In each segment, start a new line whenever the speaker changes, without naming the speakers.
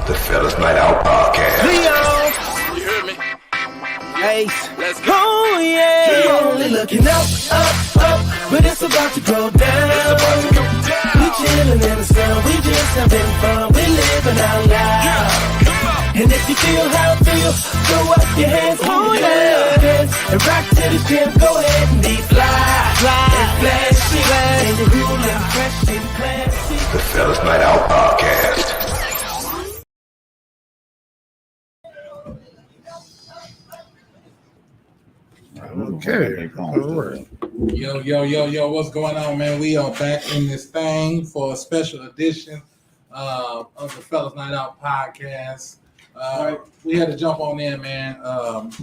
The Fellaz Night Out Podcast.
Leo,
You heard me?
Ace,
Let's go.
oh yeah. We're only looking up, but it's about to go down. We chillin' in the sun, we just having fun, we living out loud. And if you feel how it feels, throw up your hands, oh yeah. And rock to the gym, go ahead and be fly, and flashy, and you're cool and fresh and classy.
The Fellaz Night Out Podcast.
Okay.
Yo, what's going on, man? We are back in this thing for a special edition of the Fellaz Night Out podcast. We had to jump on in, man,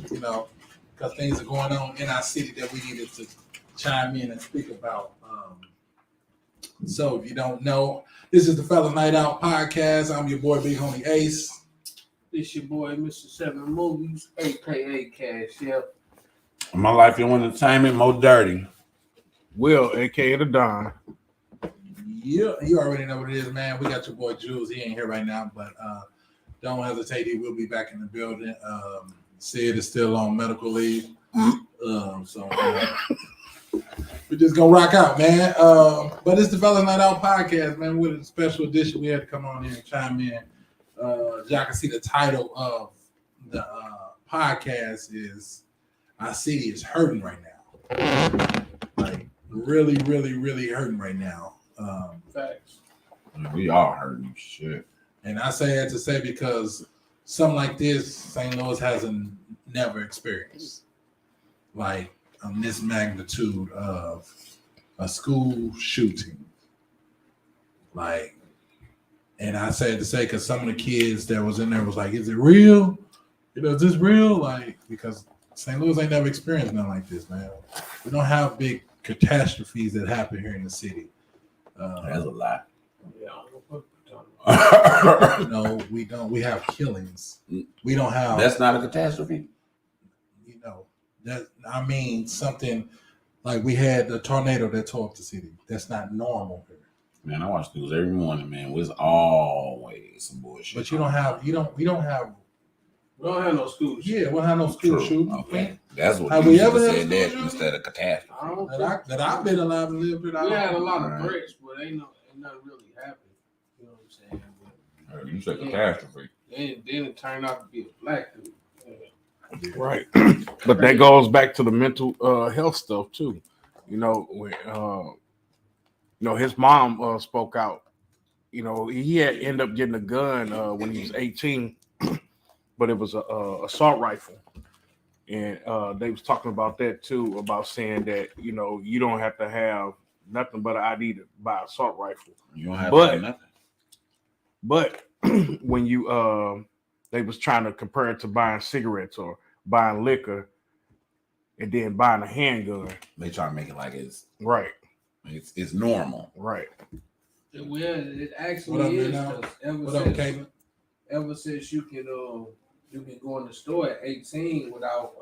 because things are going on in our city that we needed to chime in and speak about. So if you don't know, this is the Fellaz Night Out podcast. I'm your boy, Big Homie Ace.
This your boy, Mr. Seven Movies, a.k.a. Cash Chef.
My life in entertainment, more dirty.
Will, aka the Don.
Yeah, you already know what it is, man. We got your boy Jules. He ain't here right now, but don't hesitate. He will be back in the building. Sid is still on medical leave. So we're just gonna rock out, man. But it's the Fellaz Night Out podcast, man. With a special edition, we had to come on in and chime in. Y'all can see the title of the podcast is "Our City is Hurting Right Now." Like really, really, really hurting right now.
Facts.
We all hurting shit.
And I say that to say because something like this, St. Louis hasn't never experienced. Like on this magnitude of a school shooting. Like, and I say it to say because some of the kids that was in there was like, is it real? Is this real? Like, because St. Louis ain't never experienced nothing like this, man. We don't have big catastrophes that happen here in the city.
That's a lot.
Yeah, I don't know what we're talking about.
No, we don't. We have killings. We don't have.
That's not a catastrophe.
That I mean something like we had the tornado that tore up the city. That's not normal here.
Man, I watch news every morning, man. There's always some bullshit.
But we don't have
We don't have no school.
Yeah, we don't have no school shooting.
Okay, that's what
Have
you
we
should
ever
have
had
said
school
that
shooting?
instead of catastrophe.
I don't think
That I've been alive and lived it.
we had a lot of
Right.
threats, but ain't nothing really happened. You know what I'm saying?
You said catastrophe.
But then it turned out to be a black dude.
Right. But that goes back to the mental health stuff too. When his mom spoke out. He had ended up getting a gun when he was 18, but it was a assault rifle. And they was talking about that too, about saying that, you don't have to have nothing but an ID to buy an assault rifle.
You don't have
But-
to do nothing.
But when you they was trying to compare it to buying cigarettes or buying liquor and then buying a handgun.
They try to make it like it's
Right,
normal.
right.
Well, it actually
What up,
is.
man?
'Cause
What up, Caitlin?
ever since you can go in the store at 18 without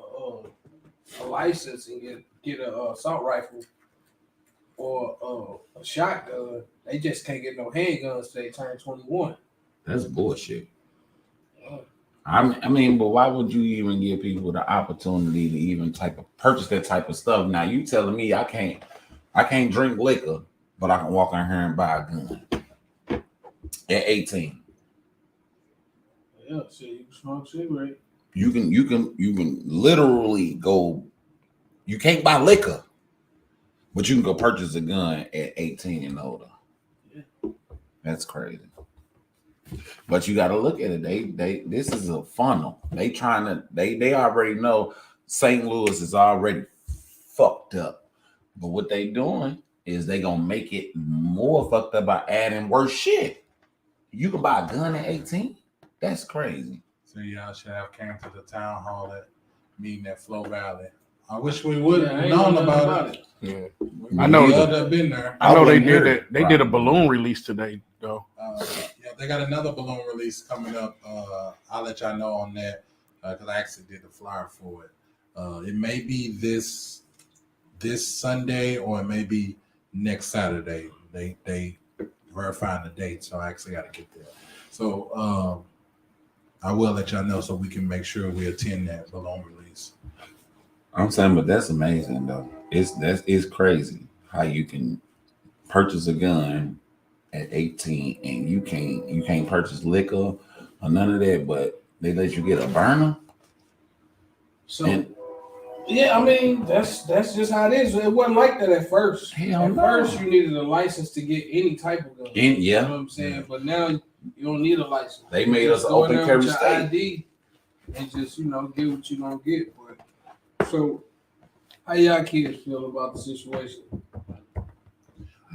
a license and get a assault rifle or a shotgun, they just can't get no handguns till they turn 21.
That's bullshit.
Yeah.
I mean, but why would you even give people the opportunity to even purchase that type of stuff? Now you telling me I can't drink liquor, but I can walk in here and buy a gun at 18.
Yeah, so you can smoke cigarette.
You can literally go. You can't buy liquor, but you can go purchase a gun at 18 and older.
Yeah.
That's crazy. But you got to look at it. They this is a funnel. They already know St. Louis is already fucked up. But what they doing is they gonna make it more fucked up by adding worse shit. You can buy a gun at 18. That's crazy.
So y'all should have came to the town hall at meeting at Flow Valley. I wish we would have known about it.
Yeah.
We
I know
would
that-
have been there.
I know they
wouldn't
did
hear
that.
it.
They did a balloon release today, though.
Yeah, they got another balloon release coming up. I'll let y'all know on that because I actually did the flyer for it. It may be this Sunday or it may be next Saturday. They verifying the date, so I actually got to get there. So I will let y'all know so we can make sure we attend that balloon release.
I'm saying, but that's amazing though. It's crazy how you can purchase a gun at 18 and you can't purchase liquor or none of that, but they let you get a burner.
So
And
yeah, I mean that's just how it is. It wasn't like that at first.
Hell
At
no.
first, you needed a license to get any type of gun.
Yeah.
You know what I'm saying? But now you don't need a license.
They
You
made
just
us
go in
open
there
carry
with your
state.
ID and just get what you gonna get. But so, how y'all kids feel about the situation?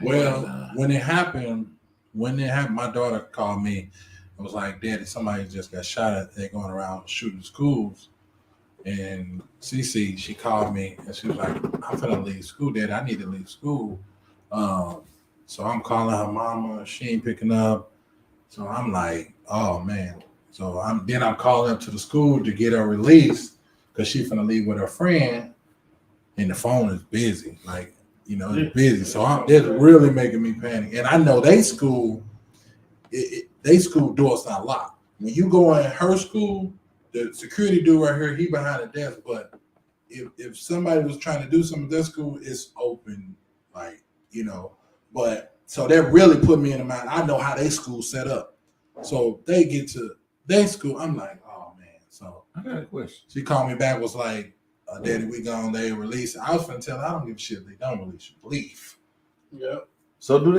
Well, when it happened, my daughter called me and was like, "Daddy, somebody just got shot at. They're going around shooting schools." And Cece, she called me and she was like, "I'm finna leave school, Daddy. I need to leave school." So I'm calling her mama. She ain't picking up. So I'm like, "Oh man." So I'm calling up to the school to get her released because she finna leave with her friend, and the phone is busy. Like, it's busy. So that's really making me panic. And I know they school door's not locked. When you go in her school, the security dude right here, he behind the desk. But if somebody was trying to do something at their school, it's open, But so that really put me in the mind. I know how they school set up. So they get to their school. I'm like, oh man. So
I got a question.
she called me back, was like, Daddy, we gone, they release it. I was finna tell her, I don't give a shit if they don't release you. Leave.
Yep.
So do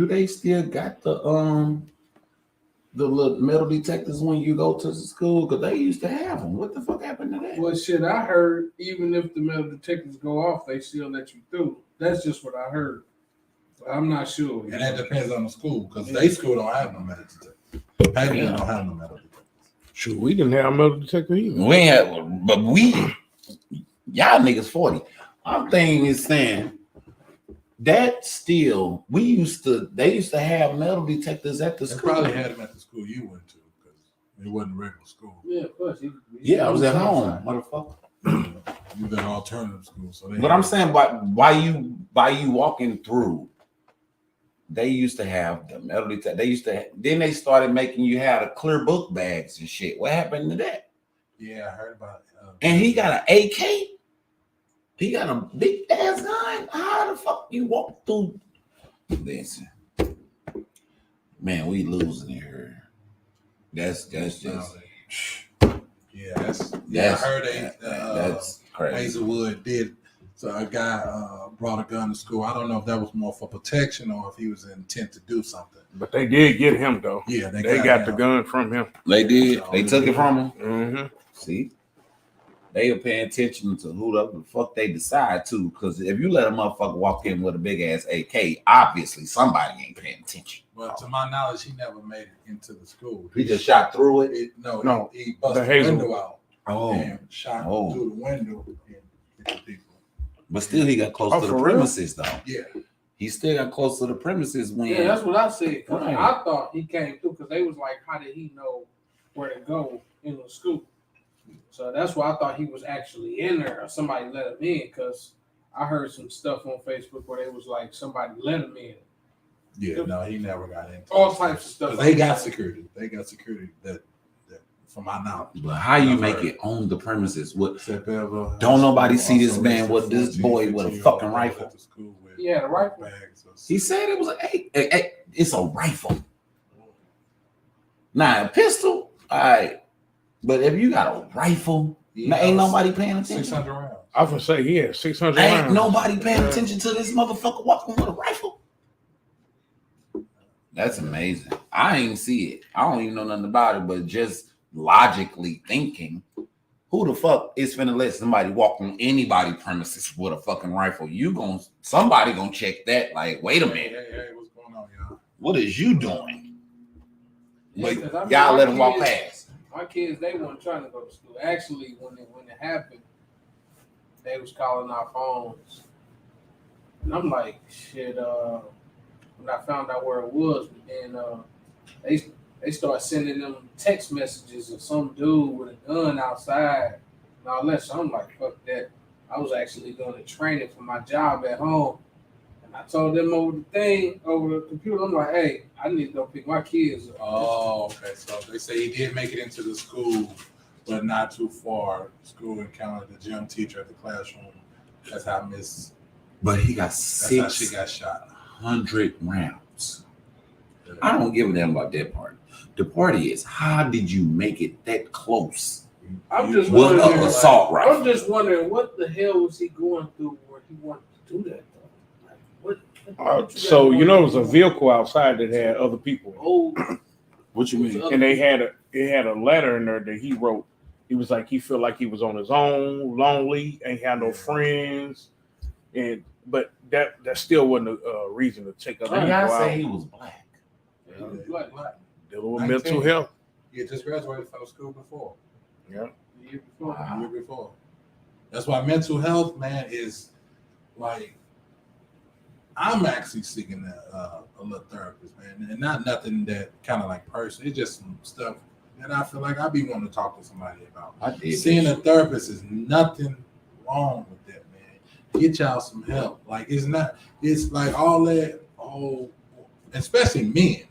they still got the little metal detectors when you go to the school? Because they used to have them. What the fuck happened to that?
Well, shit, I heard even if the metal detectors go off, they still let you through. That's just what I heard. But I'm not sure.
And that depends on the school, because they school don't have no metal detectors. Packaging don't have no metal detectors.
Shoot, we didn't have a metal detector either.
We ain't have, but y'all niggas 40. I'm thinking is saying that still they used to have metal detectors at the
They
school.
probably had them at the school you went to, because it wasn't regular school.
Yeah, of course.
Yeah, I was at home, motherfucker.
You got alternative school. So
But I'm saying, why you walking through? They used to have the metal detector. Then they started making you have the clear book bags and shit. What happened to that?
Yeah, I heard about it.
And he got an AK. He got a big ass gun. How the fuck you walk through? Listen, man, we losing it here. That's just.
Yeah, I heard
that's crazy.
Hazelwood did. So a guy brought a gun to school. I don't know if that was more for protection or if he was intent to do something.
But they did get him though.
Yeah,
they got the gun from him.
They did. They took it from him.
Mm-hmm.
See, they are paying attention to who the fuck they decide to. Because if you let a motherfucker walk in with a big ass AK, obviously somebody ain't paying attention.
Well, to my knowledge, he never made it into the school.
He just shot through it.
No, he busted the window out. And shot through the window and hit the people.
But still, he got close to the premises, though.
Yeah.
He still got close to the premises when.
Yeah, that's what I said.
Right.
I thought he came through because they was like, how did he know where to go in the school? So that's why I thought he was actually in there or somebody let him in, because I heard some stuff on Facebook where they was like somebody let him in.
Yeah, no, he never got into
all types of stuff.
They got security. They got security that from my knowledge.
But how you make it on the premises? What?
Don't
nobody see this man with this boy with a fucking rifle?
Yeah, the rifle.
He said it was it's a rifle. Nah, a pistol. All right. But if you got a rifle, ain't nobody paying attention.
600 rounds.
I was gonna say, yeah, 600
Ain't
rounds.
nobody paying attention to this motherfucker walking with a rifle. That's amazing. I ain't see it. I don't even know nothing about it, but just logically thinking, who the fuck is finna let somebody walk on anybody premises with a fucking rifle? Somebody gonna check that. Like, wait a minute.
Hey, what's going on, y'all?
What is you doing?
Yeah,
But y'all let them walk past.
My kids, they weren't trying to go to school. Actually, when it happened, they was calling our phones. And I'm like, shit, when I found out where it was, and they started sending them text messages of some dude with a gun outside and all that. So I'm like, fuck that. I was actually doing the training for my job at home, and I told them over the thing, over the computer, I'm like, hey, I need to go pick my kids up.
Oh, okay. So they say he did make it into the school, but not too far. School encountered the gym teacher at the classroom. That's how Miss.
But he got
That's how she got shot.
600 rounds. I don't give a damn about that part. The part is, how did you make it that close?
I'm just
With
wondering,
an assault
I'm
rifle.
just wondering what the hell was he going through where he wanted to do that though? Like, what
So you know, it was a vehicle outside that had other people,
Oh,
What you mean?
and it had a letter in there that he wrote. He was like, he felt like he was on his own, lonely, ain't had no friends, but that still wasn't a reason to take other
And
people
y'all
out.
say he was black.
Black.
Dealing with mental health.
He had just graduated from school before.
Yeah.
the year before.
The year before. That's why mental health, man, is like I'm actually seeking a little therapist, man, and not nothing that kind of like personal. It's just some stuff that I feel like I be wanting to talk to somebody about.
I did.
Seeing a therapist is nothing wrong with that, man. Get y'all some help. Like it's not. It's like all that. Oh, especially men.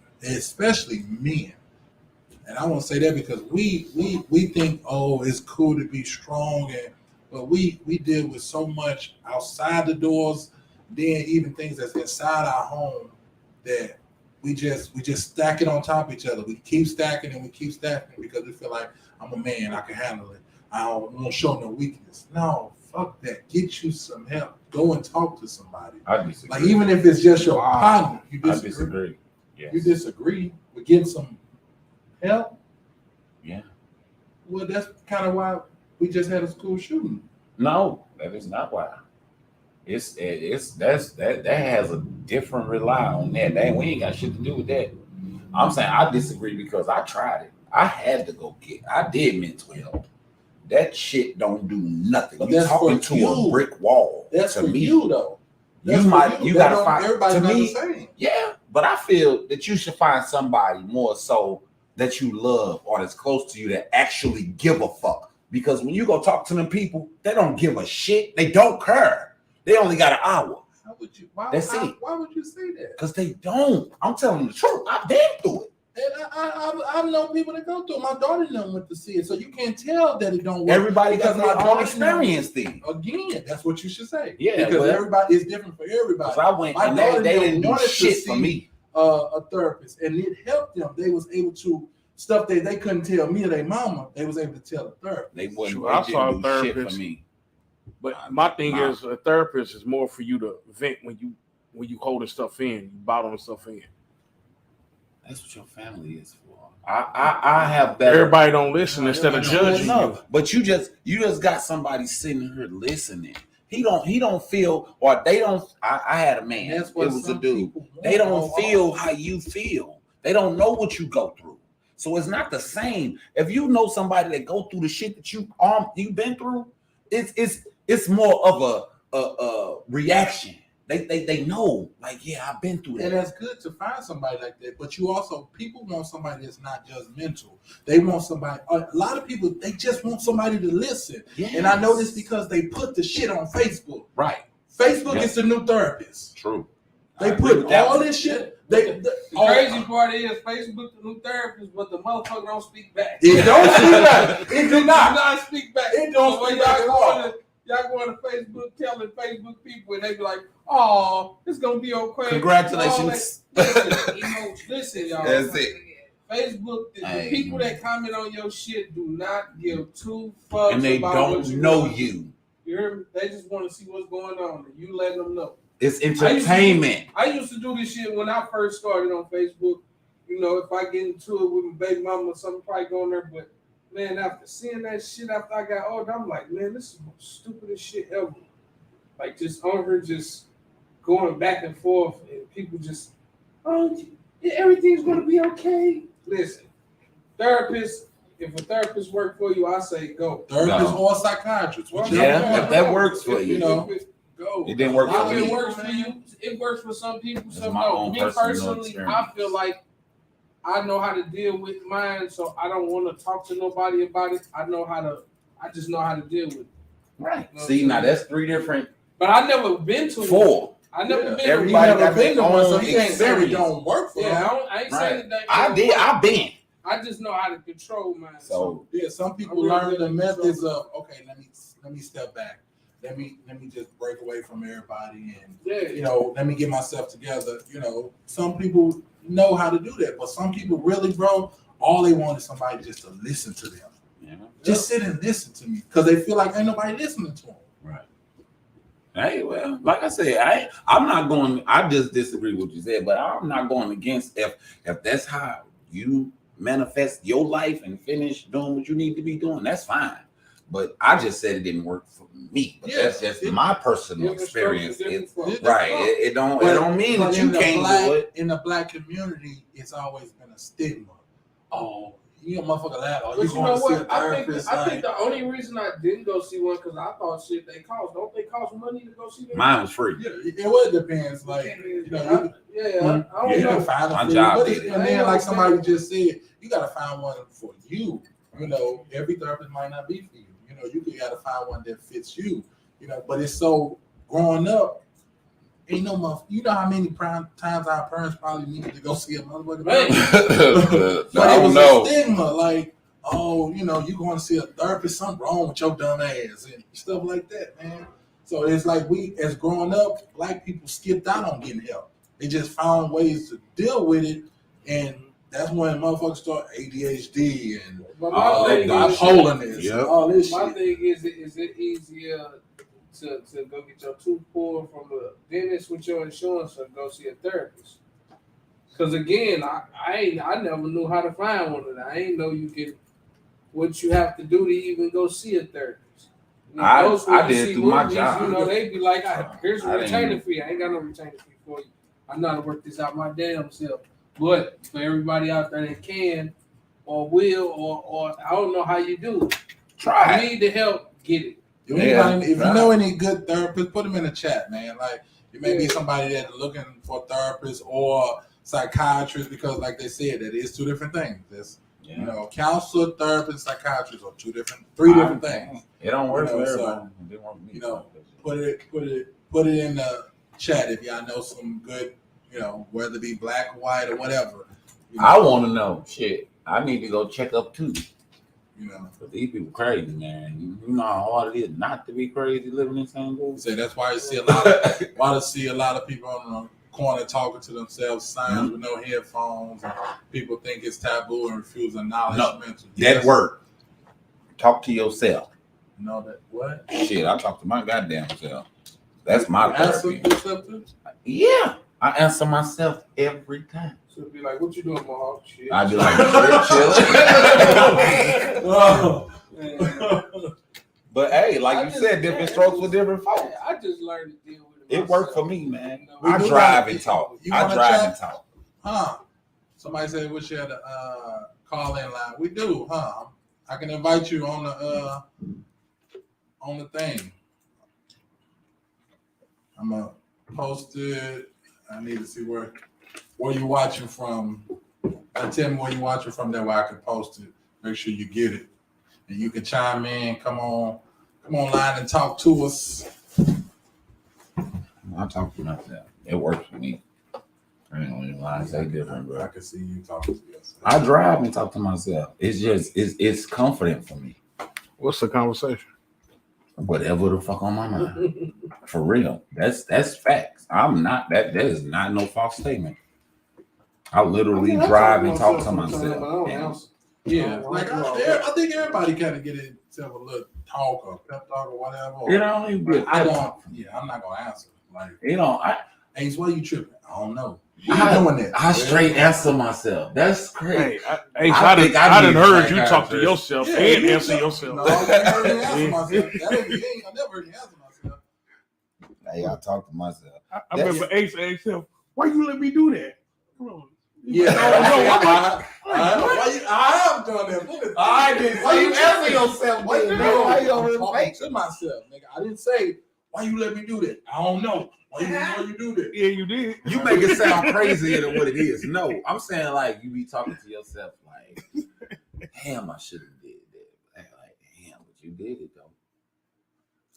And I want to say that because we think, oh, it's cool to be strong, but we deal with so much outside the doors, then even things that's inside our home that we just stack it on top of each other. We keep stacking and we keep stacking because we feel like I'm a man, I can handle it. I don't want to show no weakness. No, fuck that. Get you some help. Go and talk to somebody.
I disagree.
Like even if it's just your partner, you
I
disagree.
disagree. Yes.
You disagree with getting some help.
Yeah.
Well, that's kind of why we just had a school shooting.
No, that is not why. That has a different rely on that. We ain't got shit to do with that. I'm saying I disagree because I tried it. I had to go I did mental health. That shit don't do nothing.
But
You
that's
talking
for
to
you.
a brick wall.
That's
to
for
me.
you though.
You
That's
might
for
you
That
gotta
don't-
find
everybody's
to
not
me.
the same.
Yeah, but I feel that you should find somebody more so that you love or that's close to you that actually give a fuck. Because when you go talk to them people, they don't give a shit. They don't care. They only got an hour.
How would you? Why,
That's
how,
it.
Why would you say that?
Because they don't. I'm telling the truth. I've been through it.
And I know people that go through it. My daughter never went to see it, so you can't tell that it don't work.
Everybody got
because my
their own
daughter
experience thing.
Again, that's what you should say.
Yeah,
because
well,
everybody is different for everybody.
Because I went
My
and
daughter
they didn't do
wanted to
shit for
see,
me.
A therapist, and it helped them. They was able to stuff that they couldn't tell me or their mama. They was able to tell the therapist.
They wouldn't.
Sure, I
They
saw
didn't do
a
shit for
therapist.
me.
But my thing
Nah.
is, a therapist is more for you to vent when you holding stuff in, you bottling stuff in.
That's what your family is for. I have better.
Everybody don't listen instead of judging
No,
you.
but you just got somebody sitting here listening. He don't feel, or they don't. I had a man.
That's
It
what
was a
some
dude.
people want.
They don't feel how you feel. They don't know what you go through. So it's not the same. If you know somebody that go through the shit that you've been through, it's more of a reaction. They know, like, yeah, I've been through that.
And that's good to find somebody like that. But you also, people want somebody that's not judgmental. They want somebody, a lot of people, they just want somebody to listen.
Yes.
And I know this because they put the shit on Facebook.
Right.
Facebook
Yes.
is the new therapist.
True.
They
I agree
put
with that
all
one.
this shit.
The crazy part is Facebook the new therapist, but the motherfucker don't speak back.
It don't speak back. It do not.
not speak back.
It don't
So when
speak back at all.
y'all going to Facebook telling Facebook people, and they be like, "Oh, it's gonna be okay."
Congratulations.
Listen, y'all.
That's it.
Facebook, the
Hey,
people that comment on your shit do not give two fucks
And they
about
don't
what you
know
want.
you.
You hear me? They just want to see what's going on, and you letting them know.
It's entertainment.
I used to do this shit when I first started on Facebook. You know, if I get into it with my baby mama or something, probably go on there. But man, after seeing that shit after I got older, I'm like, man, this is the most stupidest shit ever. Like just on her, just going back and forth, and people just, oh, yeah, everything's gonna be okay. Listen, therapist. If a therapist work for you, I say go.
Therapist
No.
or psychiatrist. whichever
Yeah,
one.
if that works for you.
You know, go.
It didn't work for
If it
me.
works for you, it works for some people.
It's
Some
my
no.
own
Me
personal
personally,
experience.
I feel like I know how to deal with mine, so I don't want to talk to nobody about it. I just know how to deal with it.
Right.
No,
See, now that's three different.
But I never been to one.
Four.
I never been.
Everybody
He never
got
been
their
to one,
own
so he ain't saying it
experience.
don't work for
Yeah,
him.
I ain't
Right.
saying that.
I've been.
I just know how to control mine.
So
Yeah, some people
I'm really
learn
good
the
at
methods
control.
of okay, let me step back. Let me just break away from everybody and
Yeah,
let me get myself together. Some people know how to do that, but some people really, bro, all they want is somebody just to listen to them.
yeah.
Just sit and listen to me because they feel like ain't nobody listening to them.
Right. Hey, well, like I said, I'm not going. I just disagree with what you said, but I'm not going against if that's how you manifest your life and finish doing what you need to be doing. That's fine. But I just said it didn't work for me. But that's just my personal experience. Right. It don't mean that you can't do it.
In the black community, it's always been a stigma. Oh, you a motherfucker laugh. Oh,
but
you
you
going
know
to see a
what? I
therapist?
think the only reason I didn't go see one because I thought shit they cost. Don't they cost money to go see them?
Mine was free.
Yeah, it depends. Like
I don't
you
know.
can find
My
a free,
job
but
did it.
and then like somebody just said, you gotta find one for you. Every therapist might not be for you. You gotta find one that fits you. But it's so growing up, ain't no motherfucker. You know how many times our parents probably needed to go see a motherfucker. But it was a stigma, like, oh, you going to see a therapist, something wrong with your dumb ass and stuff like that, man. So it's like we, as growing up, black people skipped out on getting help. They just found ways to deal with it, and that's when motherfuckers start ADHD and
all that
bipolarness and all this shit.
My thing is it easier to go get your tooth pulled from a dentist with your insurance or go see a therapist? Because again, I never knew how to find one of that. I ain't know what you have to do to even go see a therapist.
I did through my job.
They'd be like, here's a retainer fee. I ain't got no retainer fee for you. I know how to work this out my damn self. But for everybody out there that can or will or I don't know how you do it.
Try.
You need the help, get it.
If you know any good therapists, put them in the chat, man. Like it may be somebody that's looking for a therapist or psychiatrist because, like they said, that is two different things. That's counselor, therapist, psychiatrist are three different things.
It don't work for everybody.
So, put it in the chat if y'all know some good, whether it be black, white, or whatever.
I want to know. Shit, I need to go check up too.
But
these people crazy, man. You know how hard it is not to be crazy living in St. Louis.
So that's why you see a lot of people on the corner talking to themselves, signs with no headphones. And people think it's taboo and refuse acknowledgement.
That work. Talk to yourself.
That what?
Shit, I talk to my goddamn self. That's my therapy.
Yourself too?
Yeah, I answer myself every time.
So it'd be like, what you doing, Mohawk? Shit.
I'd be like, chilling. But hey, like you said, different strokes for different folks.
I just learned to deal with it.
It worked for me, man.
We
I
do
drive
that.
and talk.
You
I
wanna
drive
chat?
and talk.
Huh? Somebody said we share the call-in line. We do, huh? I can invite you on the thing. I'm gonna post it. I need to see where you're watching from. Tell me where you're watching from. That way I can post it. Make sure you get it, and you can chime in. Come online and talk to us.
I talk to myself. It works for me. I ain't gonna say different, bro.
I can see you talking to yourself.
I drive and talk to myself. It's just it's comforting for me.
What's the conversation?
Whatever the fuck on my mind. For real. That's facts. I'm not that is not no false statement. I literally drive and talk to myself.
Yeah, like I think everybody kind of get itself a little talk or pep talk or whatever.
You don't even be
I don't. Yeah, I'm not gonna answer. Like Ace, why you tripping? I don't know. Doing that.
I straight answer myself. That's crazy.
Hey, I done heard you talk to yourself and answer yourself.
No, I never heard you answer myself. I never heard you answer myself.
Hey, I talk to myself.
I remember Ace asked him, "Why you let me do that?" Come on.
Yeah, I am doing that. I didn't. Why you answer yourself? Why you talking to myself, nigga? I didn't say why you let me do that. I don't know. Why you do that?
Yeah, you did.
You make it sound crazier than what it is. No, I'm saying like you be talking to yourself like, damn, I should have did that. Like, damn, but you did it though.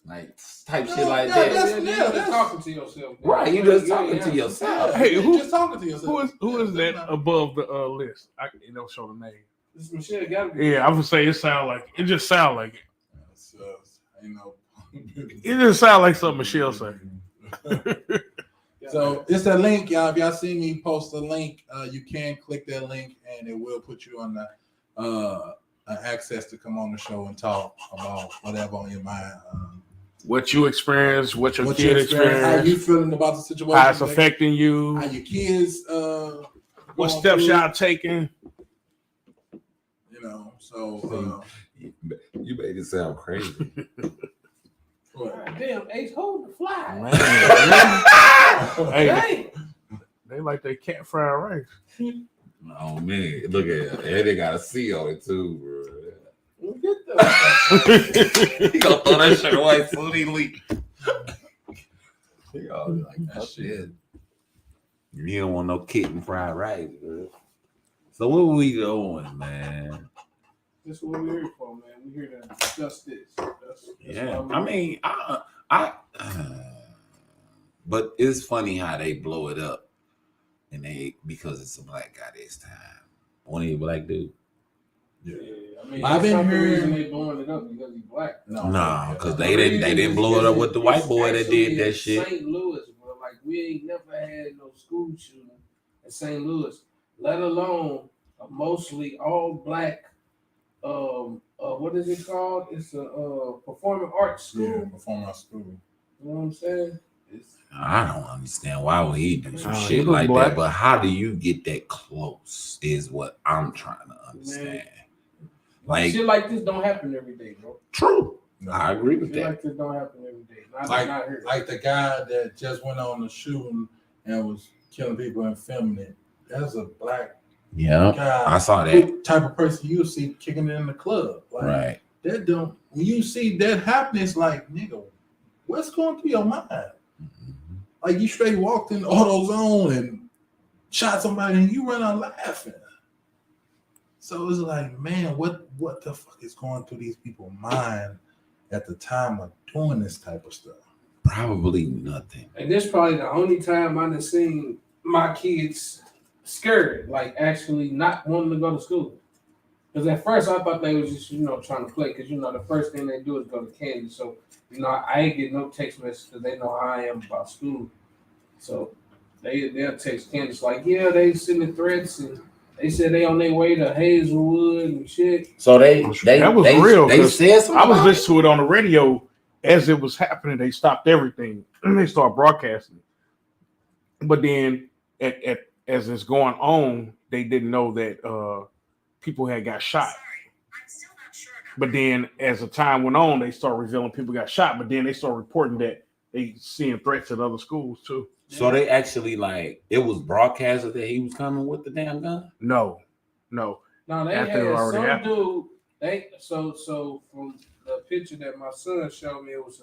like type shit
No,
like
no,
that.
that's-
You're
that's-
just talking to yourself. man.
Right, you just
Yeah,
talking
yeah.
to yourself.
Hey,
you
who-
just talking to yourself?
Who is that above the list? It don't show the name.
This Michelle gotta be.
Yeah, I would say it just sound like it.
Ain't no.
It just sound like something Michelle said.
So it's a link, y'all. If y'all see me post a link, you can click that link, and it will put you on the access to come on the show and talk about whatever on your mind.
What you experience, what your
What
kid
you experience, how you
experienced,
feeling about the situation,
how it's affecting
how
you,
your kids,
what
going
steps
through,
y'all taking.
you know. So
You made it sound crazy.
God damn, Ace, hold the fly.
Man, hey,
Dang.
they like they cat fried rice.
Oh man, look at it. And they got a C on it too, bro.
Get the
He gonna throw that shit away as soon as he leak. He always like that shit. You don't want no kitten fried rice, bro. So what we doing, man?
This is what we're here for, man. We're here to discuss this. That's
Yeah,
why
I mean, but it's funny how they blow it up, and because it's a black guy this time. Only a black dude.
yeah, I mean,
I've been
that's not the reason
hearing-
they blowing it up because he's black.
No, because
The
they
reason
didn't
is
blow it up with the white
it's
boy that
actually
did that
in
shit.
St. Louis, bro. Like we ain't never had no school shooting in St. Louis, let alone a mostly all black. What is it called? It's a performing arts school.
yeah, performance school.
You know what I'm saying?
I don't understand why would he do some
He
shit
look
like
black.
that. But how do you get that close? Is what I'm trying to understand. Like
Shit like this don't happen every day, bro.
true,
No.
I agree with
Shit
that.
like this don't happen every day. Not
Like,
here.
like the guy that just went on the shooting and was killing people and filming it. That's a black
Yeah,
guy.
I saw that.
Who type of person you see kicking it in the club. Like,
Right.
that don't, when you see that happen, it's like, nigga, what's going through your mind? Like, you straight walked in AutoZone and shot somebody and you run out laughing. So it's like, man, what the fuck is going through these people's mind at the time of doing this type of stuff?
Probably nothing.
And this probably the only time I've seen my kids scared, like actually not wanting to go to school. Because at first I thought they was just, trying to play. Because, the first thing they do is go to Kansas. So, I ain't get no text message because they know how I am about school. So they'll text Kansas like, yeah, they sending threats and they said they on their way to Hazelwood and shit.
So they
That was real,
They
'cause
said something.
I was
about it?
listening to it on the radio as it was happening. They stopped everything and they started broadcasting. But then, as it's going on, they didn't know that people had got shot. But then, as the time went on, they started revealing people got shot. But then they started reporting that they seeing threats at other schools too.
So they actually it was broadcasted that he was coming with the damn gun.
No.
No, they
After it
had
already
some
happened.
dude. So from the picture that my son showed me, it was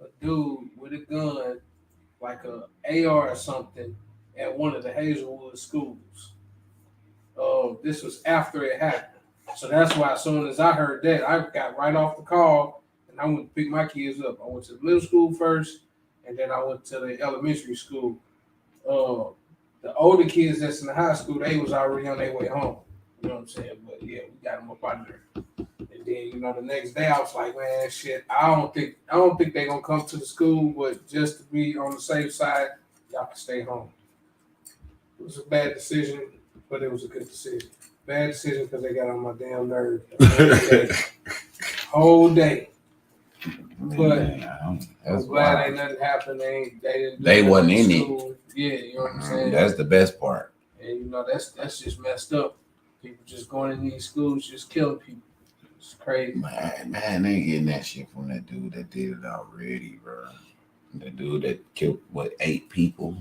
a dude with a gun, like a AR or something, at one of the Hazelwood schools. This was after it happened, so that's why as soon as I heard that, I got right off the call and I went to pick my kids up. I went to the middle school first, and then I went to the elementary school. The older kids that's in the high school, they was already on their way home. You know what I'm saying? But yeah, we got them up out there. And then, the next day I was like, man, shit, I don't think they're gonna come to the school, but just to be on the safe side, y'all can stay home. It was a bad decision, but it was a good decision. Bad decision because they got on my damn nerves. Whole day. But I'm glad ain't nothing happened. They didn't.
They wasn't in
it. Yeah, you know what I'm saying.
That's the best part.
And that's just messed up. People just going in these schools, just killing people. It's crazy.
Man, they getting that shit from that dude that did it already, bro. The dude that killed 8 people.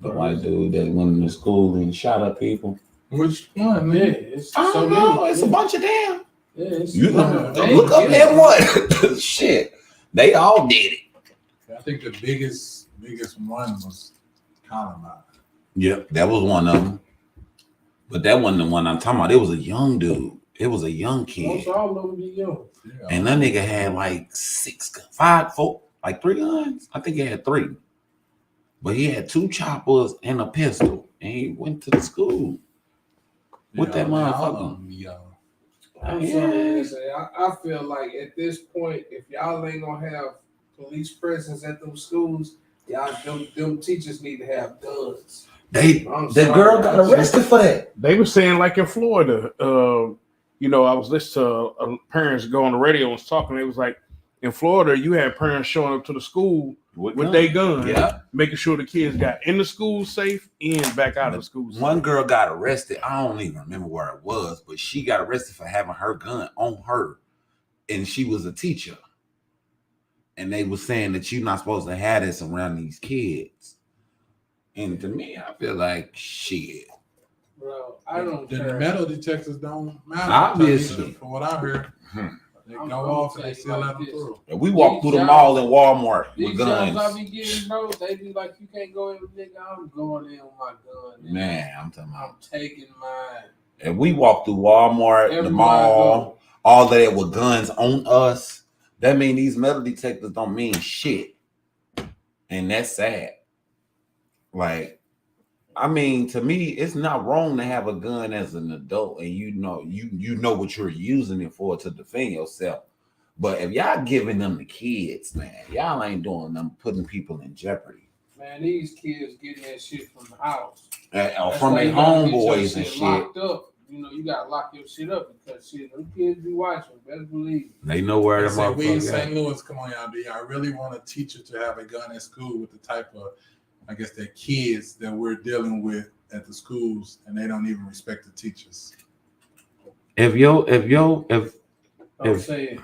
The white dude that went into school and shot up people.
Which one?
Yeah,
Man?
it's
I don't know. It's a bunch of them.
Yeah, it's
You
they
look up
get
that
it.
one. Shit, they all did it.
I think the biggest one was Columbine.
Yep, that was one of them. But that wasn't the one I'm talking about. It was a young dude. It was a young kid.
Most all of them be young.
Yeah.
And that nigga had like 3 guns. I think he had 3. But he had 2 choppers and a pistol. And he went to the school with that motherfucker.
I'm sorry to say, I feel like at this point, if y'all ain't gonna have police presence at them schools, y'all them teachers need to have guns.
The girl got arrested for that.
They were saying like in Florida, you know, I was listening to parents go on the radio and was talking. They was like, in Florida, you had parents showing up to the school with their guns, making sure the kids got in the school safe and back out of the school safe.
One girl got arrested. I don't even remember where it was, but she got arrested for having her gun on her, and she was a teacher. And they were saying that you're not supposed to have this around these kids. And to me, I feel like shit.
Bro, I don't
The
care.
metal detectors don't matter.
Obviously.
From what I heard, they go off and they still let them through.
And we walk through the mall in Walmart with
These jobs
guns.
I be getting, bro, they be like, you can't go in with nigga. I'm going in with my gun. Nigga.
Man, I'm talking about.
I'm taking mine.
And we walk through Walmart, the
Everywhere
mall, all that with guns on us. That mean these metal detectors don't mean shit. And that's sad. Like, I mean, to me, it's not wrong to have a gun as an adult, and you know what you're using it for to defend yourself. But if y'all giving them the kids, man, y'all ain't doing them putting people in jeopardy.
Man, these kids getting that shit from the house.
Or from their homeboys and shit.
Locked up. You know, you gotta lock your shit up because shit, them kids be watching. Better believe it.
They know where the
Say, we in
motherfuckers
St. Louis, come on, y'all. Do y'all really want a teacher to have a gun at school with the type of, I guess, the kids that we're dealing with at the schools, and they don't even respect the teachers?
If
Don't say it.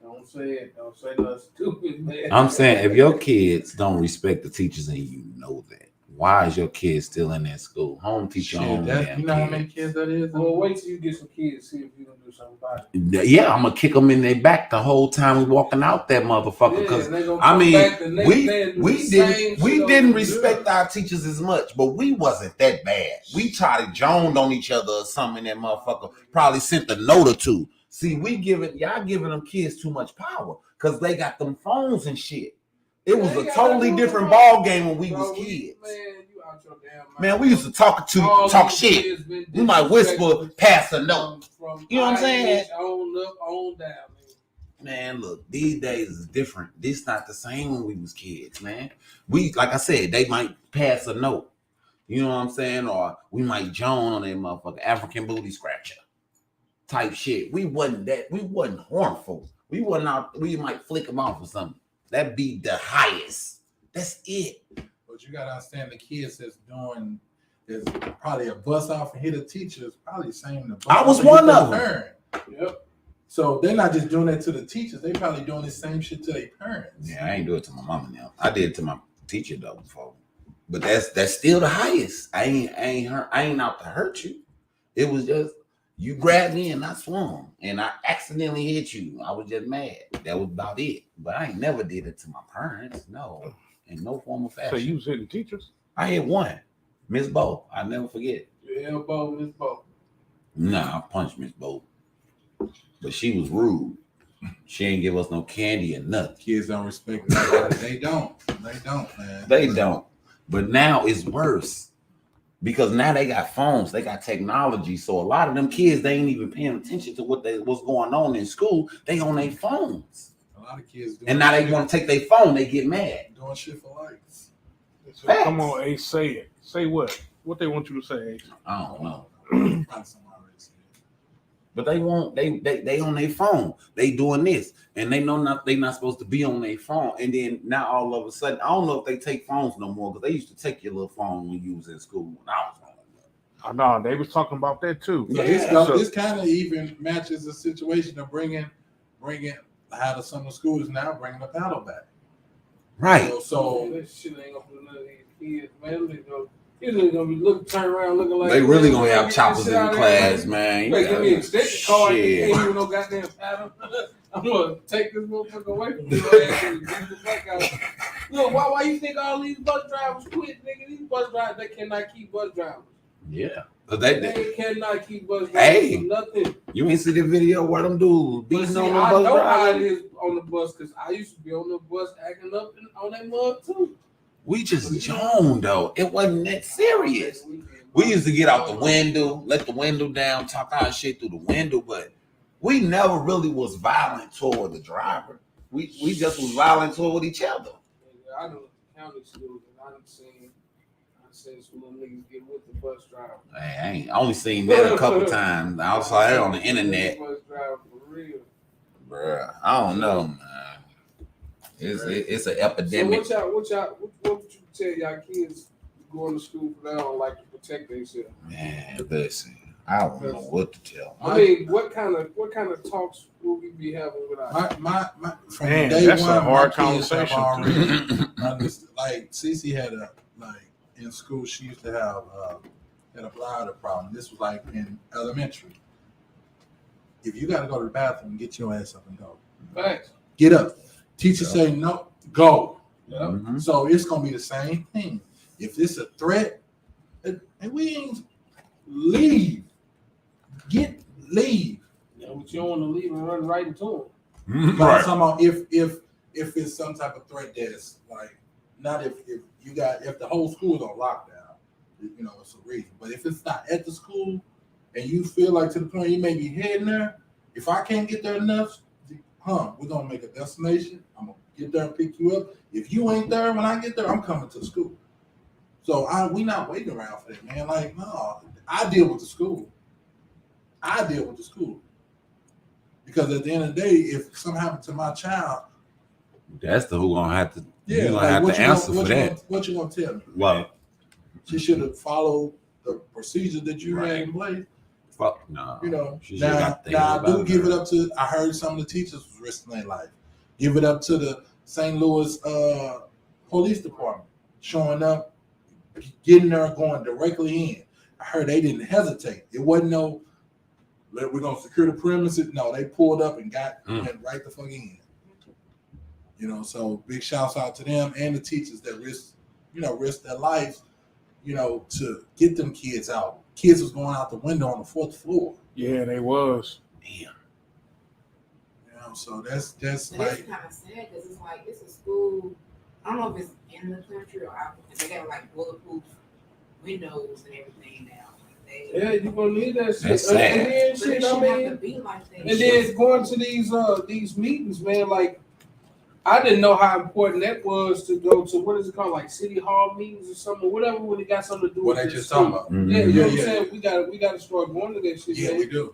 Don't say it. Don't say nothing stupid, man.
I'm saying, if your kids don't respect the teachers and you know that, why is your kid still in that school? Home teacher, home damn
you know how
kid.
many kids that is?
Well, wait till you get some kids, see if you can do something about it.
Yeah, I'm gonna kick them in their back the whole time we walking out that motherfucker. Because
they gonna
I
come
mean,
back the next day and do
we
the
didn't
same
we
shit
didn't
over
respect our teachers as much, but we wasn't that bad. We tried to joned on each other or something. And that motherfucker probably sent a note or 2. See, y'all giving them kids too much power because they got them phones and shit. It was a totally different ball game when we was kids.
Man, you out your damn mind.
Man, we used to talk shit. We might whisper, pass a note.
From
You know what I'm saying?
On up, on down,
Man, look, these days is different. This not the same when we was kids, man. We, like I said, they might pass a note. You know what I'm saying? Or we might joan on that motherfucker, African booty scratcher type shit. We wasn't harmful. We wasn't out, we might flick them off or something. That'd be the highest. That's it.
But you gotta understand the kids that's probably a bus off and hit a teacher is probably saying the bus
I was
off
one
and hit
of
the
them.
parent.
Yep.
So they're not just doing that to the teachers, they probably doing the same shit to their parents.
Yeah, I ain't do it to my mama now. I did it to my teacher though before. But that's still the highest. I ain't out to hurt you. It was just you grabbed me and I swung and I accidentally hit you. I was just mad. That was about it. But I ain't never did it to my parents. No, in no form of fashion.
So you was hitting teachers?
I hit one, Miss Bo. I never forget.
Your elbow, Miss Bo.
Nah, I punched Miss Bo, but she was rude. She ain't give us no candy or nothing.
Kids don't respect that. They don't, man.
They don't. But now it's worse. Because now they got phones, they got technology. So a lot of them kids, they ain't even paying attention to what's going on in school. They on their phones.
A lot of kids doing
And now they
shit-
want to take their phone, they get mad.
doing shit for likes.
So come on, Ace, say it. Say what? What they want you to say, Ace?
I don't know.
Probably something already said.
But they on their phone. They doing this. And they know they not supposed to be on their phone. And then now all of a sudden, I don't know if they take phones no more because they used to take your little phone when you was in school when I was growing up.
No, they was talking about that too.
So this kind of even matches the situation of bringing how some of the schools now bringing the paddle back.
Right.
So
This shit ain't gonna do none of these kids, man. They're gonna be turn around looking like
They really
man,
gonna have
get
choppers
this
in
shit out of
class,
here,
man.
Like, give me an extension card. You
Shit.
ain't even no goddamn paddle. I'm gonna take this motherfucker away from you and get the fuck out. Look, why you think all these bus drivers quit, nigga? These bus drivers, they cannot keep bus drivers.
Yeah.
They cannot keep bus drivers
Hey.
for nothing.
You ain't see the video where them dudes
But
beating
see,
on the
I
bus
know how it
driver?
is on the bus because I used to be on the bus acting up on that mug too.
We just joned though. It wasn't that serious. We used to get out the window, let the window down, talk our shit through the window, but we never really was violent toward the driver. We just was violent toward each other.
I know the county schools, and I've seen some little niggas get with the bus driver.
Hey, I ain't only seen that a couple times. I saw that on the internet.
Bus driver for real.
Bruh, I don't know, man. It's an epidemic.
So what would you tell y'all kids going to school for that don't like to protect themselves?
Man, listen, I don't know what to tell.
I mean, what kind of talks will we be having with our
My from
Man,
day
that's
one,
a hard
my kids have
conversation.
already understood. Like Cece had in school, she used to have had a bladder problem. This was like in elementary. If you got to go to the bathroom, get your ass up and go.
facts?
Get up. Teacher say no, go.
Yeah.
Mhm.
So it's gonna be the same thing. If it's a threat, and we ain't leave. Leave.
Yeah, but you don't want to leave and run right into
But I'm talking about if it's some type of threat that's like not if the whole school is on lockdown, you know, it's a reason. But if it's not at the school and you feel like to the point you may be heading there, if I can't get there enough, we're gonna make a destination. I'm gonna get there and pick you up. If you ain't there when I get there, I'm coming to the school. So we not waiting around for that, man. Like, no, I deal with the school. Because at the end of the day, if something happened to my child,
That's the who gonna have to.
yeah,
you gonna
like,
have
what
to
you
answer
gonna,
for that.
what you gonna tell me?
Well,
She should have followed the procedure that you had in place.
fuck no.
You know,
She should've got things
now I do
about
give
her.
it up to. I heard some of the teachers was risking their life. Give it up to the St. Louis police department showing up, getting there, and going directly in. I heard they didn't hesitate. It wasn't no, we're gonna secure the premises. No, they pulled up and went right the fuck in. You know, so big shouts out to them and the teachers that risked their lives, to get them kids out. Kids was going out the window on the 4th floor.
Yeah, they was.
Damn.
So that's
And it's
like,
kind of sad because it's like it's a school. I don't know if it's in the country or out. They got like bulletproof windows and everything now.
Yeah, you gonna need that shit.
That's sad.
And then
But it
shit, I
shouldn't have to
mean,
be like that.
and then going to these meetings, man. Like, I didn't know how important that was to go to what is it called, like city hall meetings or something, whatever. When it got something to do
what
with
they
the
just
school.
talking about.
Yeah, you know what I'm
Yeah.
saying. We got to start going to that shit.
Yeah,
man.
we do.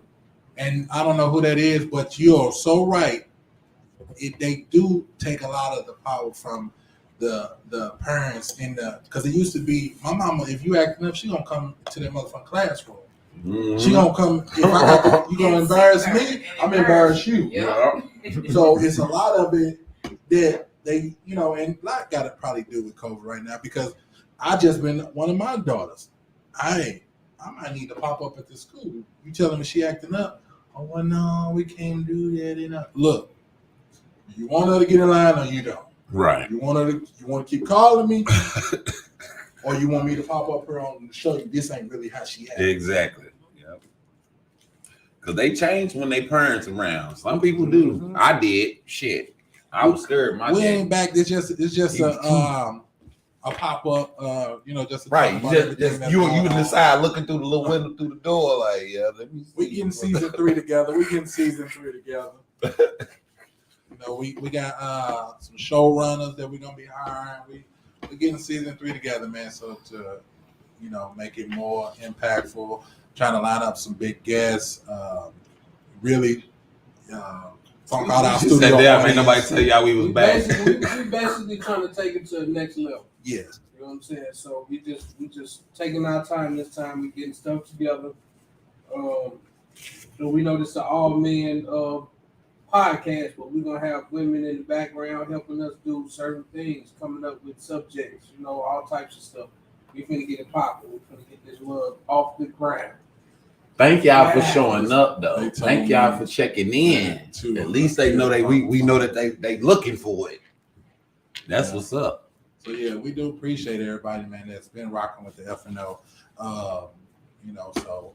And I don't know who that is, but you're so right. They do take a lot of the power from the parents because it used to be my mama. If you acting up, she gonna come to that motherfucking classroom. She gonna come. If you gonna embarrass me, I'm embarrass you.
Yeah.
So it's a lot of it that they, and a lot got to probably do with COVID right now because I just been one of my daughters. I might need to pop up at the school. You telling me she acting up? Oh, well, no, we can't do that. Look, you want her to get in line or you don't?
Right.
You want to keep calling me, or you want me to pop up here on to show you this ain't really how she acts?
Exactly. Yep. Because they change when they parents around. Some people do. I did. Shit. I was scared.
We ain't back. It's just a pop up. Just to
Right.
talk about
You
everything that's
you
going on.
decide looking through the little window through the door, like, yeah, let me see.
We getting season 3 together. We got some showrunners that we're gonna be hiring. We're getting season 3 together, man. So to make it more impactful, trying to line up some big guests. Really talk about our
She
studio.
said, damn, ain't
audience.
nobody tell y'all we was
We
back.
basically trying to take it to the next level.
Yeah.
You know what I'm saying? So we just taking our time this time. We getting stuff together. So we know this is an all men podcast, but we're gonna have women in the background helping us do certain things, coming up with subjects, all types of stuff. We finna get it popping. We finna get this world off the ground.
Thank y'all for showing up, though.
They told
Thank y'all
me
for checking in.
to,
At least they know we know that they looking for it. That's what's up.
So yeah, we do appreciate everybody, man, that's been rocking with the FNO. You know, so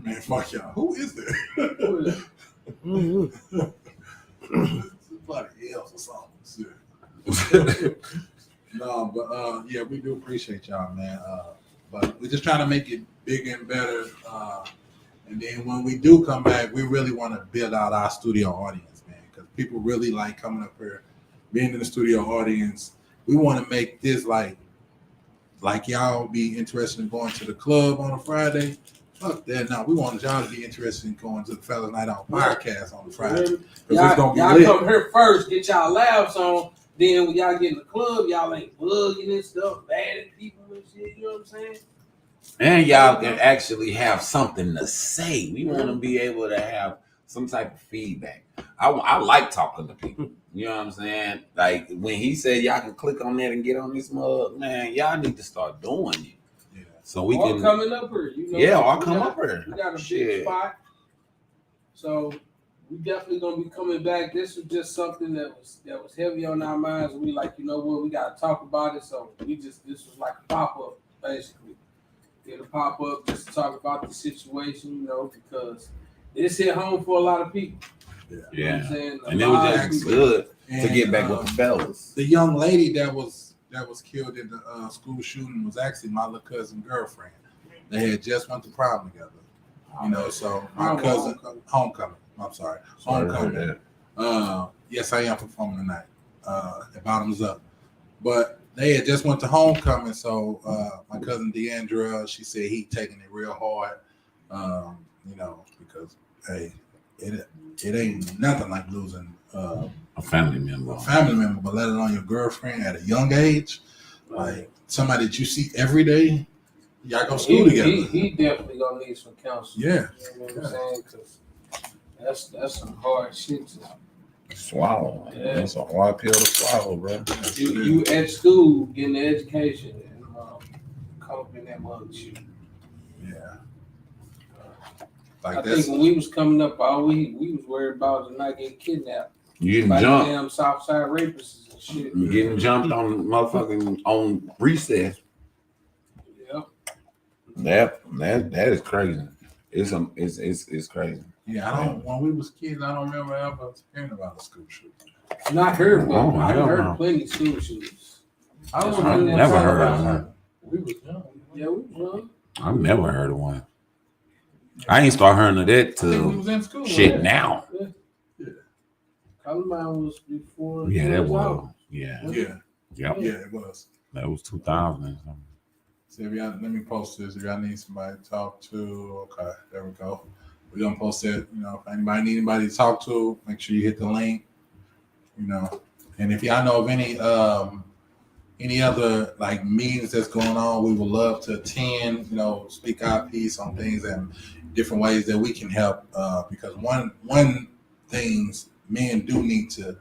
man, fuck y'all. Who is there? Somebody else or something. Shit. No, but yeah, we do appreciate y'all, man. But we're just trying to make it bigger and better. And then when we do come back, we really want to build out our studio audience, man, because people really like coming up here, being in the studio audience. We want to make this like y'all be interested in going to the club on a Friday. Fuck that. No, we want y'all to be interested in going to the Fellaz Night Out podcast on a Friday.
Y'all,
It's gonna be
y'all
lit.
come here first, get y'all laughs on. Then when y'all get in the club, y'all ain't bugging and stuff, bad at people and shit. You know what I'm saying?
And y'all can actually have something to say. We want to be able to have some type of feedback. I like talking to people. You know what I'm saying? Like when he said y'all can click on that and get on this mug, man, y'all need to start doing it.
Yeah.
So we
All
can
coming up here, you know.
Yeah, I'll
we
come
got-
up here.
We got a
Shit.
big spot. So we definitely gonna be coming back. This was just something that was heavy on our minds. We like, you know what, we gotta talk about it. So this was like a pop-up, basically. Did a pop-up just to talk about the situation, you know, because this hit home for a lot of people. You know what I'm saying?
And it was just good to get back with the fellas.
The young lady that was killed in the school shooting was actually my little cousin girlfriend. They had just went to prom together. You know, so my cousin homecoming. I'm sorry, homecoming. Yes, I am performing tonight. At Bottoms Up, but they had just went to homecoming. So my cousin Deandra, she said he taking it real hard. You know, because hey, it ain't nothing like losing
A family member.
but let alone your girlfriend at a young age, like somebody that you see every day. Y'all go to school together.
He definitely gonna need some counseling.
Yeah.
You know what I'm saying? Because that's some hard shit to
Swallow.
Yeah.
That's a hard pill to swallow, bro.
you at school getting the education and come up in that mug shit.
Yeah.
I
Like
think
that's
when we was coming up, all we was worried about was not getting kidnapped
You getting
by the
jumped.
damn Southside rapists and shit.
You getting jumped on motherfucking on recess.
Yep.
that
is crazy. It's crazy.
yeah. I don't. When we was kids, I don't remember ever hearing about a school shooting.
Not heard, but
Oh,
I
hell
heard
no.
plenty of school shootings.
I don't
That's
remember
right.
one
Never
time
heard
about
of
it.
one.
We was young.
Yeah, we was young.
I've never heard of one. I ain't start hearing of that
I think we
till
was in school.
shit
right?
now.
Columbine was before.
Yeah, that
it
was.
out.
Yeah.
Yeah,
Yep.
yeah, it was.
That was 2000 and something.
So if y'all, let me post this. If y'all need somebody to talk to, okay, there we go. We're gonna post it. You know, if anybody need anybody to talk to, make sure you hit the link. You know, and if y'all know of any other like meetings that's going on, we would love to attend. You know, speak our piece on things and different ways that we can help. Because one things men do need to,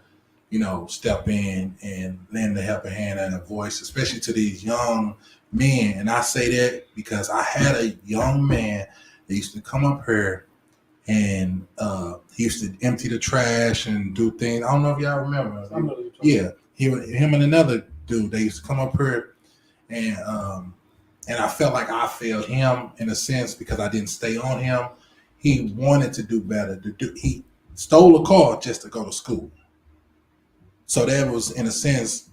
you know, step in and lend a helping hand and a voice, especially to these young men. And I say that because I had a young man that used to come up here and he used to empty the trash and do things. I don't know if y'all remember.
I know what you're talking
Yeah, him and another dude, they used to come up here and I felt like I failed him in a sense because I didn't stay on him. He wanted to do better. He stole a car just to go to school. So that was, in a sense,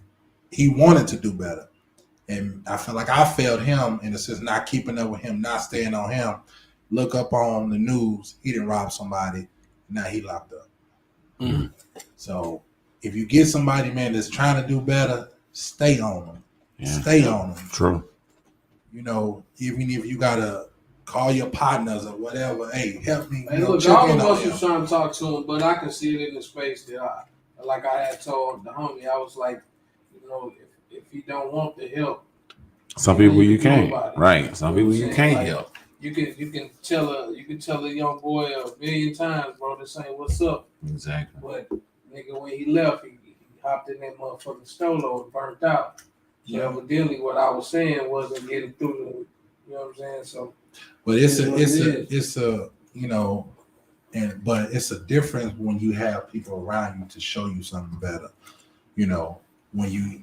he wanted to do better. And I feel like I failed him in a sense, not keeping up with him, not staying on him. Look up on the news, he didn't rob somebody. Now he locked up.
Mhm.
So if you get somebody, man, that's trying to do better, stay on them.
Yeah.
Stay on them.
True.
You know, even if you got to call your partners or whatever, hey, help me.
Hey,
You know,
look,
check
all
in
of
on
us was
him.
trying to talk to him, but I can see it in his face that I had told the homie, I was like, you know, if he don't want the help,
Some people you
do
can't.
about it.
Right. Some
You know
people
what
you
I'm
can't
saying?
help.
You can tell a young boy a million times, bro, this ain't what's up.
Exactly.
But nigga, when he left, he hopped in that motherfucking stolo and burnt out. So
Yeah.
evidently, what I was saying wasn't getting through. You know what I'm saying? So,
But it's
It
a you know, but it's a difference when you have people around you to show you something better. You know, when you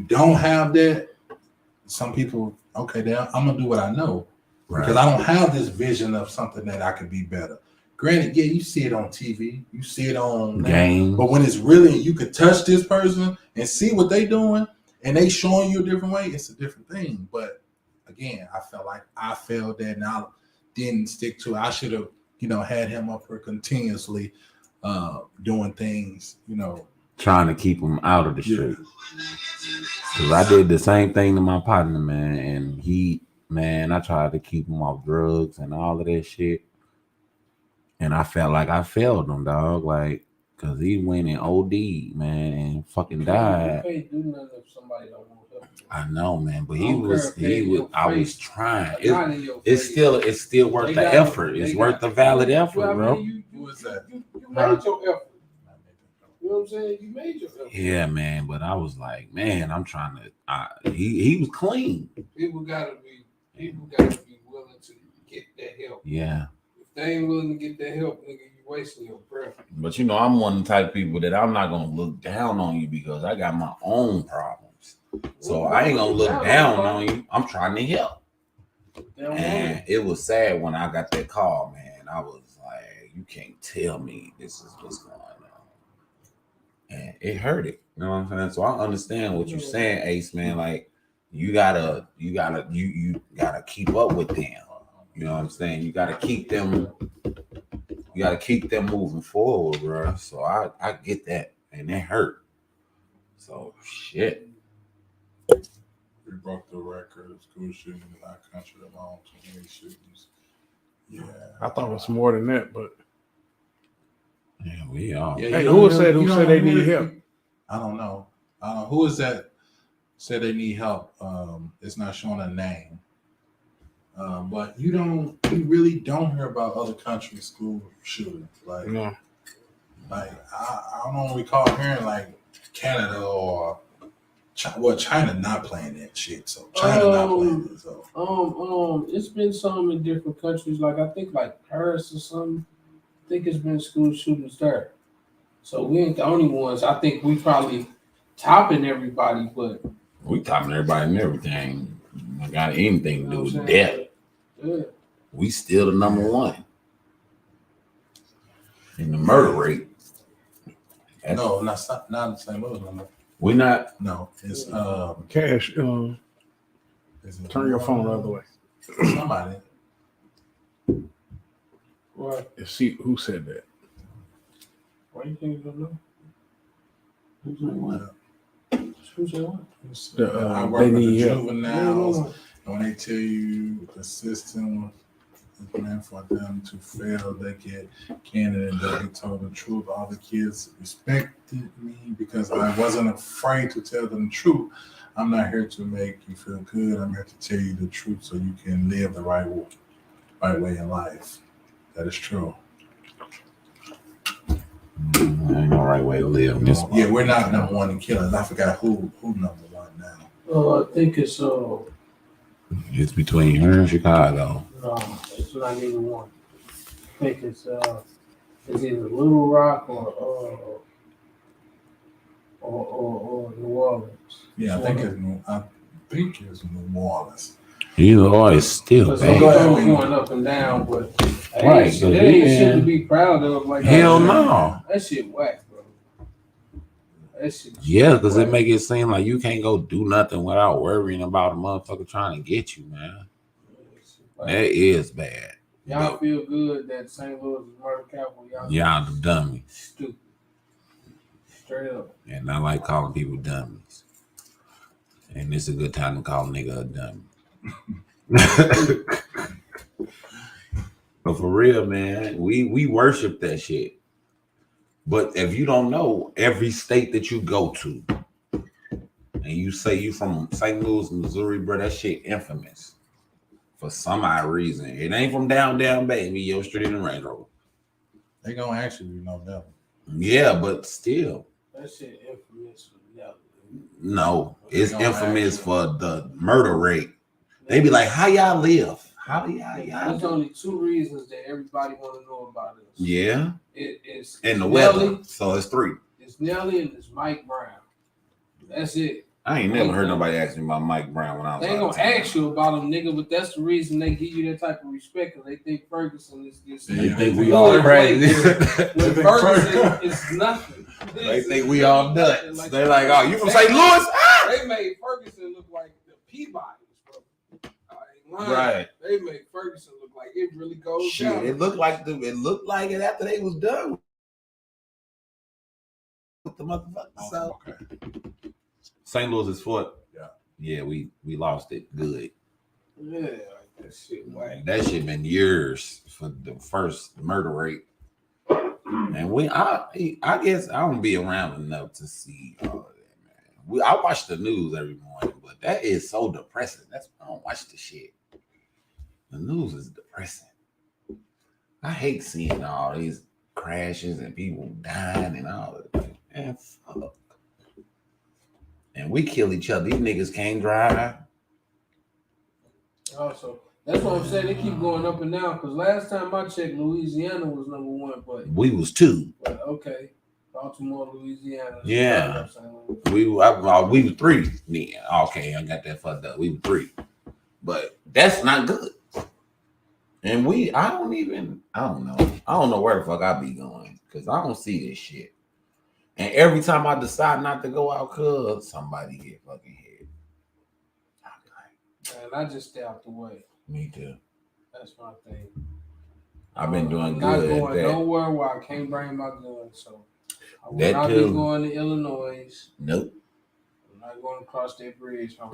don't have that, some people, okay, then I'm gonna do what I know. because I don't have this vision of something that I could be better. Granted, yeah, you see it on TV, you see it on
games,
but when it's really you could touch this person and see what they doing, and they showing you a different way, it's a different thing. But again, I felt like I failed that, and I didn't stick to it. I should have, had him up here continuously doing things,
trying to keep him out of the street. Because I did the same thing to my partner, man, and I tried to keep him off drugs and all of that shit. And I felt like I failed him, dog. Like, because he went in OD, man, and fucking died.
You can't do nothing if somebody don't want help.
I know, man, but
I
was trying.
It's
still worth the effort. It's worth the valid effort, bro.
Who is that?
You made your effort. You know what I'm saying? You made your effort.
Yeah, man, but I was like, man, I'm trying to. He was clean.
People gotta be willing to get that help.
Yeah.
If they ain't willing to get that help, nigga, you wasting your breath.
But I'm one of the type of people that I'm not gonna look down on you because I got my own problems. So I ain't gonna look down on you. I'm trying to help. And it was sad when I got that call, man. I was like, you can't tell me this is what's going on. And it hurt it. You know what I'm saying? So I understand what you're saying, Ace, man. Like you gotta keep up with them. You know what I'm saying? You gotta keep them moving forward, bro. So I get that. And it hurt. So shit.
We broke the record of school shootings in our country alone, 28 shootings. Yeah.
I thought it was more than that, but
yeah, we are.
Yeah,
hey, who said they need help?
I don't know. Who is that said they need help? It's not showing a name. But you really don't hear about other countries' school shootings. Like,
No.
Like I don't recall hearing like Canada or China not playing that shit. So China not playing it. So
it's been some in different countries. Like I think like Paris or something. I think it's been school shootings there. So we ain't the only ones. I think we probably topping everybody, but
we topping everybody and everything. I got anything to do with that.
Yeah.
We still the number one in the murder rate.
No, not the same number.
We not.
No, it's
Cash. Turn your phone the other way.
Somebody.
What?
And see who said that.
Why you think you don't know?
Who's saying what?
Who said what?
I work
They
with the
need help.
juveniles, and when they tell you the system is meant for them to fail, they get candid and they get told the truth. All the kids respected me because I wasn't afraid to tell them the truth. I'm not here to make you feel good. I'm here to tell you the truth so you can live the right way in life. That is true.
Ain't no right way to live in this.
Yeah, we're not number one in killings. I forgot who number one now.
I think it's
It's between here and Chicago.
no, it's not even one. I think it's either Little Rock or New Orleans.
Yeah, I think it's New Orleans.
Either or, it's still
Because
bad.
going up and down, but
Right,
that ain't shit to be proud of. Like
Hell no.
That shit whack, bro. That shit.
Yeah, because it make it seem like you can't go do nothing without worrying about a motherfucker trying to get you, man. That is bad.
Y'all feel good that St. Louis is murder capital.
Y'all the dummies.
Stupid. Straight up.
And I like calling people dummies. And it's a good time to call a nigga a dummy. But for real, man, we worship that shit. But if you don't know, every state that you go to, and you say you from St. Louis, Missouri, bro, that shit infamous. For some odd reason. It ain't from down baby, your street in the Range Rover.
They gonna actually know that.
Yeah, but still.
That shit infamous.
No, it's infamous for the murder rate. They be like, how y'all live? How do y'all
There's only two reasons that everybody want to know about us.
Yeah.
It's
and the
Nelly,
weather. So it's three.
It's Nelly and it's Mike Brown. That's it.
I ain't never heard nobody ask me about Mike Brown when I was.
They ain't gonna ask you about him, nigga, but that's the reason they give you that type of respect, because they think Ferguson is this.
They think we all crazy.
When Ferguson is nothing.
They think we all nuts.
Like,
They're like, oh, you from St. Louis?
They made Ferguson look like the Peabodys, bro. I ain't lying.
Right.
They made Ferguson look like it really goes
Shit,
down.
it looked like it after they was done with the motherfuckers. So.
Okay.
St. Louis is fought.
Yeah,
we lost it good.
Yeah, like that shit. Like,
That shit been years for the first murder rate. And I guess I don't be around enough to see all of that, man. I watch the news every morning, but that is so depressing. That's why I don't watch the shit. The news is depressing. I hate seeing all these crashes and people dying and all of that. Man, fuck. And we kill each other. These niggas can't drive.
also, that's what I'm saying. They keep going up and down. Because last time I checked, Louisiana was number one. But
We was 2.
okay, Baltimore, Louisiana.
Yeah. We were 3 then. Okay, I got that fucked up. We were 3. But that's not good. And I don't know. I don't know where the fuck I be going. Because I don't see this shit. And every time I decide not to go out, cause somebody get fucking hit.
And I just stay out the way.
Me too.
That's my thing.
I've been doing
I'm
good.
not
at
going
that.
nowhere where I can't bring my gun. So I will
That
not
too.
be going to Illinois.
Nope.
I'm not going across that bridge. I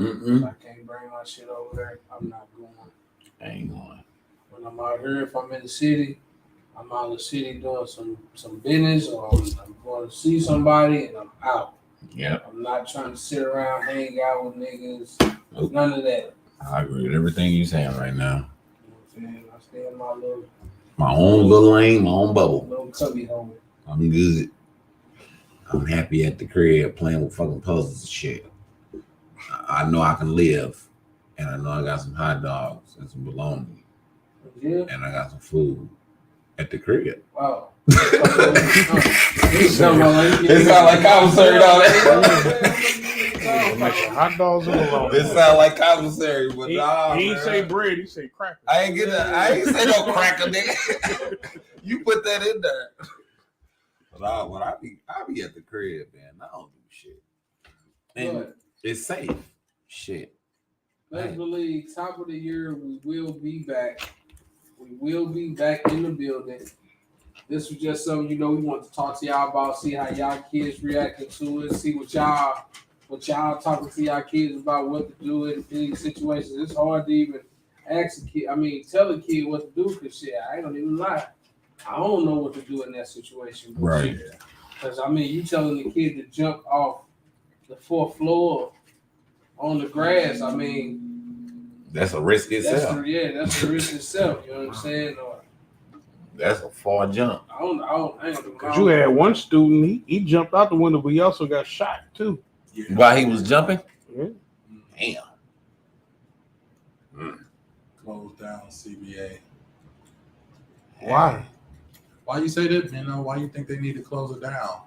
can't bring my shit over there. I'm not going.
I ain't going.
When I'm out here, if I'm in the city, I'm out in the city doing some business, or I'm going to see somebody and I'm out.
Yeah.
I'm not trying to sit around, hang out with niggas.
Nope.
None of that.
I agree with everything you're saying right now.
You know what I'm saying? I stay in
My own little lane, my own bubble.
little cubby hole.
I'm good. I'm happy at the crib playing with fucking puzzles and shit. I know I can live, and I know I got some hot dogs and some bologna,
Yeah.
and I got some food at the crib.
Wow.
It sound like commissary, all that.
Hot dogs and bologna.
It sound like commissary, but
He ain't say bread. He say cracker.
I ain't say no cracker, nigga. You put that in there. But I be at the crib, man. I don't do shit. And it's safe. Shit.
Let's believe top of the year we will be back. We will be back in the building. This was just something, we want to talk to y'all about, see how y'all kids reacting to it, see what y'all talking to y'all kids about, what to do in these situations. It's hard to even ask a kid, tell a kid what to do, because shit, I don't even lie. I don't know what to do in that situation.
Right.
Because, you telling the kid to jump off the 4th floor on the grass,
that's a risk itself.
That's a risk itself, you know what I'm saying? Or,
that's a far jump.
I don't.
Cause you had one student, he jumped out the window, but he also got shot too.
Yeah.
While he was jumping?
Yeah.
Damn.
Close down CBA.
Why?
Why you say that? Why you think they need to close it down?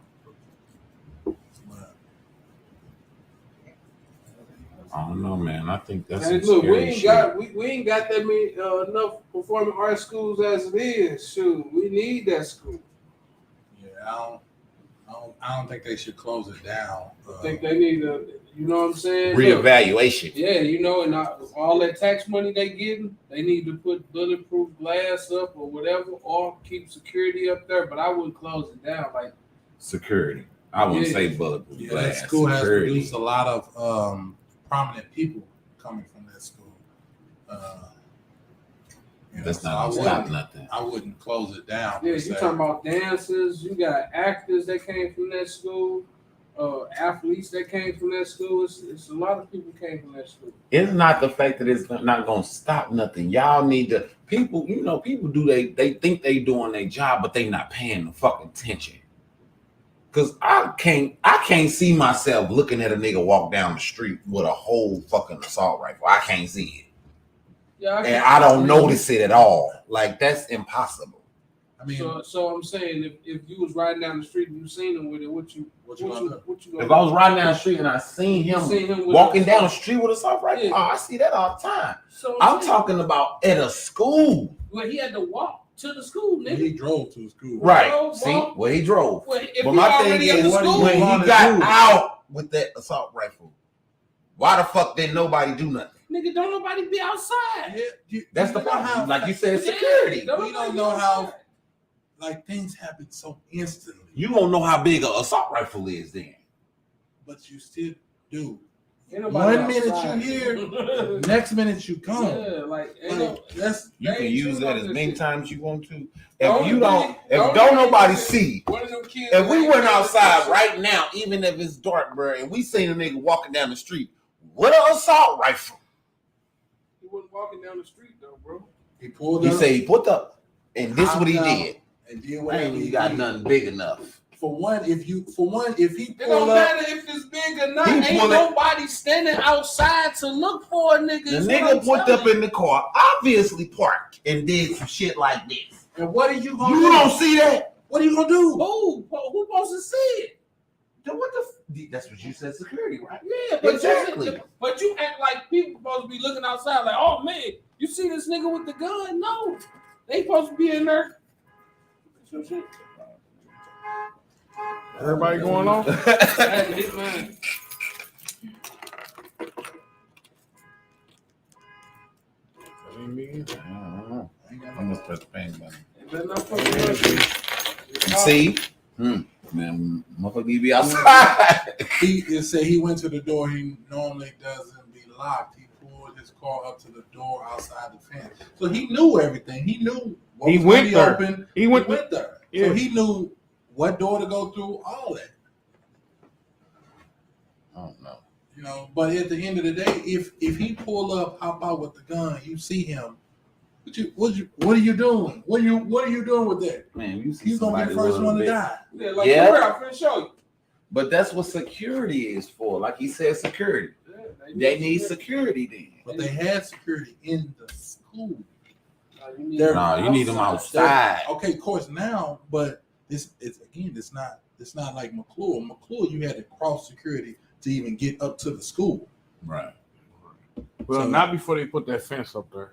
I don't know, man. I think that's
Hey,
some
look, we
scary
ain't
shit.
got that many enough performing arts schools as it is. Shoot, we need that school.
Yeah, I don't think they should close it down.
I think they need to, you know what I'm saying?
Reevaluation.
Yeah, and all that tax money they getting, they need to put bulletproof glass up or whatever, or keep security up there. But I wouldn't close it down. Like
Security. I wouldn't
Yeah.
say bulletproof
Yeah,
glass.
that school has
Security.
produced a lot of prominent people coming from that school.
That's
so
not gonna stop nothing.
I wouldn't close it down.
yeah,
per
you
se.
talking about dancers? You got actors that came from that school, athletes that came from that school. It's a lot of people came from that school.
It's not the fact that it's not gonna stop nothing. Y'all need to people do they think they doing their job, but they not paying the fucking attention. Cause I can't see myself looking at a nigga walk down the street with a whole fucking assault rifle. I can't see it.
Yeah,
And I don't notice it at all. Like, that's impossible.
I mean,
so I'm saying if you was riding down the street and you seen him with it, what you gonna do?
If I was riding down the street and I seen him
with
walking down the street with a soft rifle,
Yeah.
oh, I see that all the time.
So
I'm talking about at a school.
Well, he had to walk to the school, nigga.
he drove to school.
Right.
Drove,
See,
walk.
well, he drove.
Well, if
But
he
my
already
thing
in
is,
the school,
when
wanna
he got
do.
out with that assault rifle, why the fuck didn't nobody do nothing?
nigga, don't nobody be outside.
That's the
You know how-
problem. Like you said,
Yeah,
security.
We don't know how like things happen so instantly,
You don't know how big an assault rifle is then.
but you still do.
Ain't nobody
One minute
outside.
you here, next minute you gone.
Yeah, like ain't no,
Like, that's
You
They
can
ain't
use
shooting
that
on
as
this
many
shit.
times you want to.
The
If
only
you don't,
thing-
if
the only
don't
thing
nobody
is-
see,
one of them kids.
if we
ain't
went
paying
outside
attention.
right now, even if it's dark, bro, and we seen a nigga walking down the street with an assault rifle,
He wasn't walking down the street though, bro.
he pulled
you
up
say he put up, and this what he
Hopped out.
did.
and did
I
whatever
ain't
he
even got
did.
nothing big enough.
For one, if he
It
pull
don't
up,
matter if it's big or not.
He
Ain't
pull it-
nobody standing outside to look for a nigga.
The
is what
nigga
I'm
put
telling
up
you.
in the car, obviously parked, and did some shit like this.
and what are you gonna
You
do?
don't see that?
What are you gonna do?
Who supposed to see it?
Then what the? That's what you said, security, right?
Yeah, but
Exactly.
but you act like people supposed to be looking outside, like, oh man, you see this nigga with the gun? No, they supposed to be in there.
Everybody going on?
Hey, hit mine.
Ain't me either.
I don't know. I'm gonna press the panic button.
It better not fucking hurt you.
See? Man, motherfucker, you be outside.
He said he went to the door he normally doesn't be locked. He pulled his car up to the door outside the fence. So he knew everything. He knew what
He
was
went
gonna
there.
be open.
He
He
went.
went there.
Yeah.
So he knew what door to go through, all that.
I don't know.
You know, but at the end of the day, if he pull up, hop out with the gun, you see him. What are you doing? What are you doing with that?
Man, you see
He's gonna
somebody
be the first
with a
one to
big-
die.
Yeah, like
Yeah.
yeah. I'm finna show you.
But that's what security is for. Like he said, security.
Yeah,
They need security then.
But they had security in the school.
They're
No, you need them outside.
Okay, of course now, but it's not like McClure. McClure, you had to cross security to even get up to the school.
Right.
Well,
So-
not before they put that fence up there.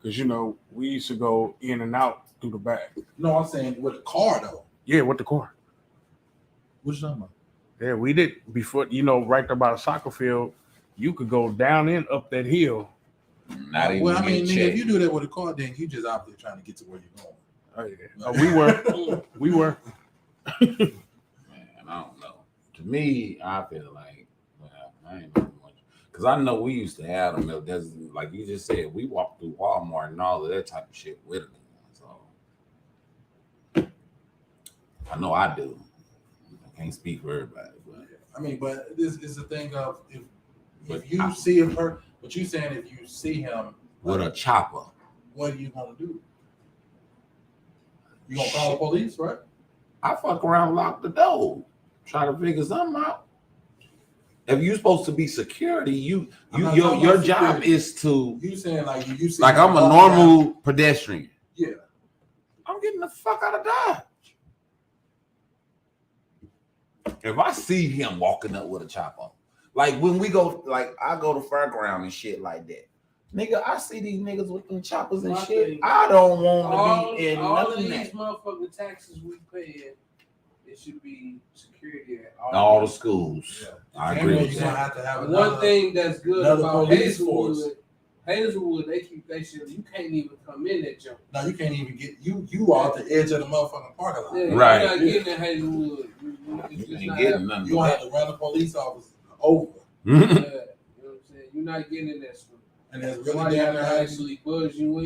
Because, you know, we used to go in and out through the back.
No, I'm saying with a car though.
Yeah, with the car.
What you talking about?
Yeah, we did before, you know, right there by the soccer field. You could go down and up that hill.
Not even
Well, I mean,
get
nigga, if
checked.
you do that with a car, then you just obviously trying to get to where you're going.
Oh, yeah. Oh, we were. We were.
Man, I don't know. To me, I feel like, well, I ain't know much. Because I know we used to have them. There's, like you just said, we walked through Walmart and all of that type of shit with them. So I know I do. I can't speak for everybody, but
I mean, but this is the thing of if
But
you
I-
see a person, but you saying if you see him,
with a chopper.
what are you gonna do? You gonna call the police, right?
I fuck around, lock the door, try to figure something out. If you're supposed to be security,
I'm not
your
talking
your
about
job
security.
is to,
You saying like you see
like,
him
I'm a
walking down-
normal pedestrian.
Yeah.
I'm getting the fuck out of Dodge. If I see him walking up with a chopper, like when we go, like I go to fairground and shit like that. Nigga, I see these niggas with them choppers and
My
shit.
thing-
I don't want to be in
all
none
of
of
these
that.
motherfucking taxes we pay, it should be security at
All the schools.
Yeah.
I
And
agree
then
with
you're gonna
that.
have to have
One thing that's good
another
about
police force.
Hazelwood, they keep that shit. You can't even come in that jump.
No, you can't even get you are at the edge of the motherfucking parking lot.
Yeah,
Right.
You're not getting in Hazelwood. It's
You
just
ain't
not
getting
happening.
none
You
of
gonna have
that.
to run the police officer over,
Yeah, you know what I'm saying? You're not getting in that school.
and that's
Somebody
really
have
damn
to
near
actually buzz you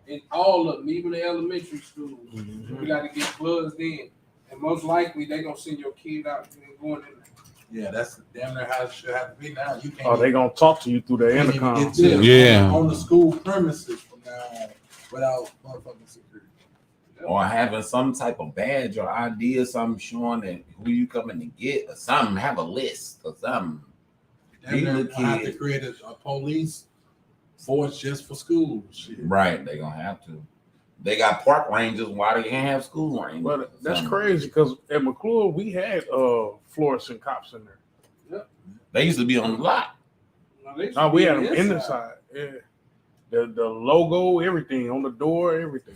in all of them, even the elementary schools. You got to get buzzed in, and most likely they gonna send your kid out and going in there.
Yeah, that's damn near how it should have to be now. You can't.
Oh, they going to talk to you through the
you can't even
intercom.
get to
Yeah.
on the school premises from now on without motherfucking security.
Or having some type of badge or ID or something showing that who you coming to get or something. Have a list or something.
Damn
These
near
little
gonna have to
kids.
create a police force just for schools. Shit.
Right, they gonna have to. They got park rangers. Why they can't have school rangers?
But that's crazy because at McClure we had fluorescent cops in there.
They used to be on the lot.
No, we had them in the side. Yeah. The logo, everything on the door, everything.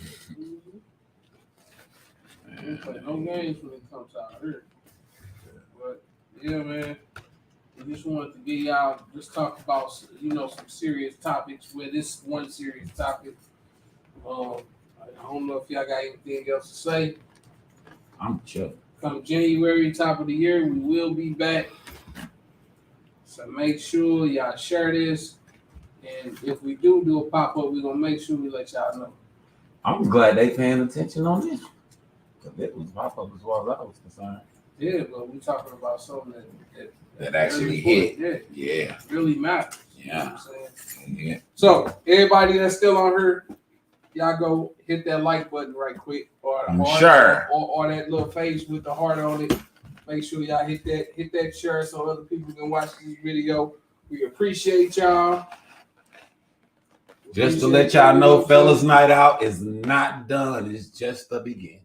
We play no games when it comes out here. But yeah, man, we just wanted to get y'all just talk about some serious topics. Where this one serious topic, I don't know if y'all got anything else to say.
I'm chill.
Come January, top of the year, we will be back. So make sure y'all share this. And if we do a pop-up, we're going to make sure we let y'all know.
I'm glad they paying attention on this. Because it was pop-up as far as I was concerned.
Yeah, but we're talking about something
That actually
really
hit. Yeah.
really matters.
Yeah.
You know what I'm saying?
Yeah.
So, everybody that's still on here, y'all go hit that like button right quick. Or the heart,
Sure.
or that little face with the heart on it. Make sure y'all hit that share so other people can watch this video. We appreciate y'all.
Just to let y'all know, Fellas Night Out is not done. It's just the beginning.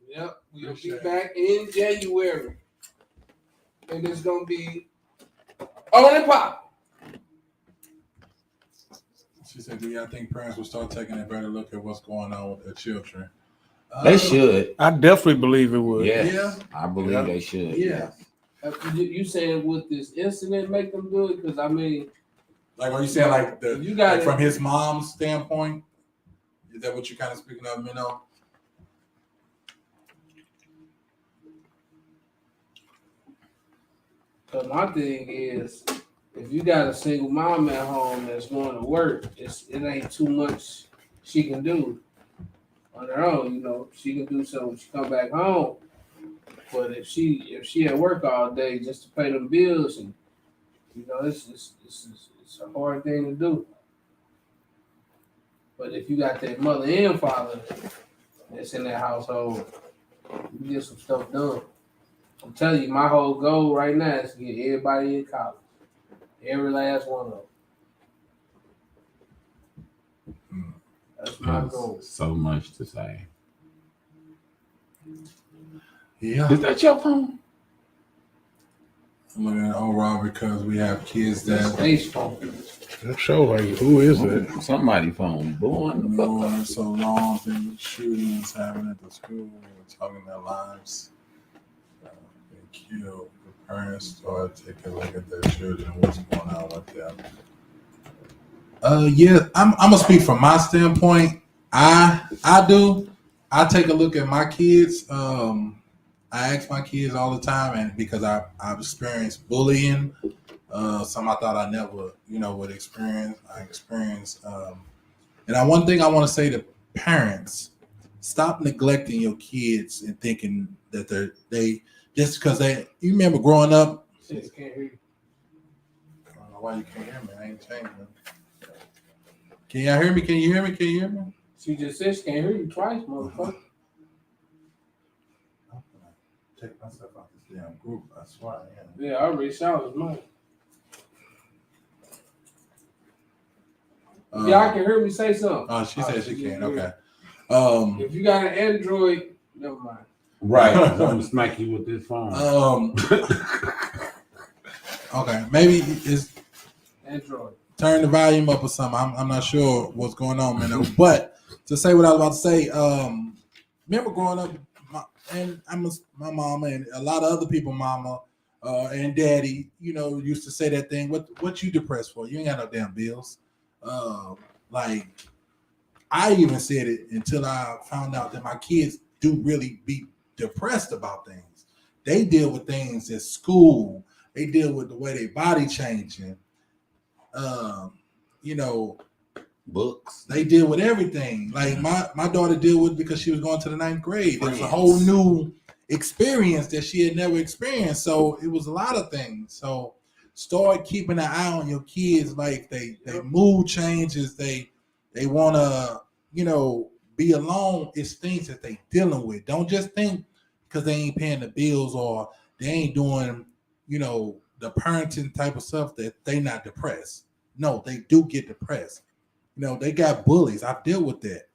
Yep, we'll be back in January. And it's going to be on and pop.
She said, do y'all think parents will start taking a better look at what's going on with their children?
They should.
I definitely believe it would.
Yes.
Yeah.
I believe they should.
Yeah.
You saying with this incident make them do it? Because, I mean...
Like, are you saying like from his mom's standpoint? Is that what you're kind of speaking of, Minnow?
Because my thing is, if you got a single mom at home that's going to work, it ain't too much she can do on her own. She can do something when she come back home. But if she at work all day just to pay them bills, and it's a hard thing to do. But if you got that mother and father that's in that household, you get some stuff done. I'm telling you, my whole goal right now is to get everybody in college. Every last one of them. That's my goal.
So much to say.
Yeah.
Is that your phone?
I'm looking at overall because we have kids that
Space phone.
That show like who is that?
Somebody phone. Boy,
so long things shootings happening at the school. We're talking their lives. Been killed. The parents start taking a look at their children. What's going on with them? Yeah, I'm gonna speak from my standpoint. I take a look at my kids. I ask my kids all the time, and because I've experienced bullying, some I thought I never, would experience. I experienced, and one thing I want to say to parents: stop neglecting your kids and thinking that they just because you remember growing up.
Can't hear you.
I don't know why you can't hear me. I ain't changing. Can y'all hear me? Can you hear me? Can you hear me?
She just said she can't hear you twice, motherfucker.
Take myself out this damn group. I swear I am.
Yeah, I already shouted mine. Y'all can hear me say something.
Oh, she said she can. Okay.
If you got an Android, never mind.
right. I'm gonna smack you with this phone.
Okay. Maybe it's
Android.
turn the volume up or something. I'm not sure what's going on, man. But to say what I was about to say, remember growing up, my mama and a lot of other people, mama and daddy, used to say that thing. What you depressed for? You ain't got no damn bills. Like I even said it until I found out that my kids do really be depressed about things. They deal with things at school. They deal with the way their body changing.
Books.
They deal with everything. Like my daughter deal with because she was going to the 9th grade. It was a whole new experience that she had never experienced. So it was a lot of things. So start keeping an eye on your kids. Like they mood changes. They want to, be alone. It's things that they dealing with. Don't just think because they ain't paying the bills or they ain't doing, the parenting type of stuff that they not depressed. No, they do get depressed. They got bullies. I've dealt with that.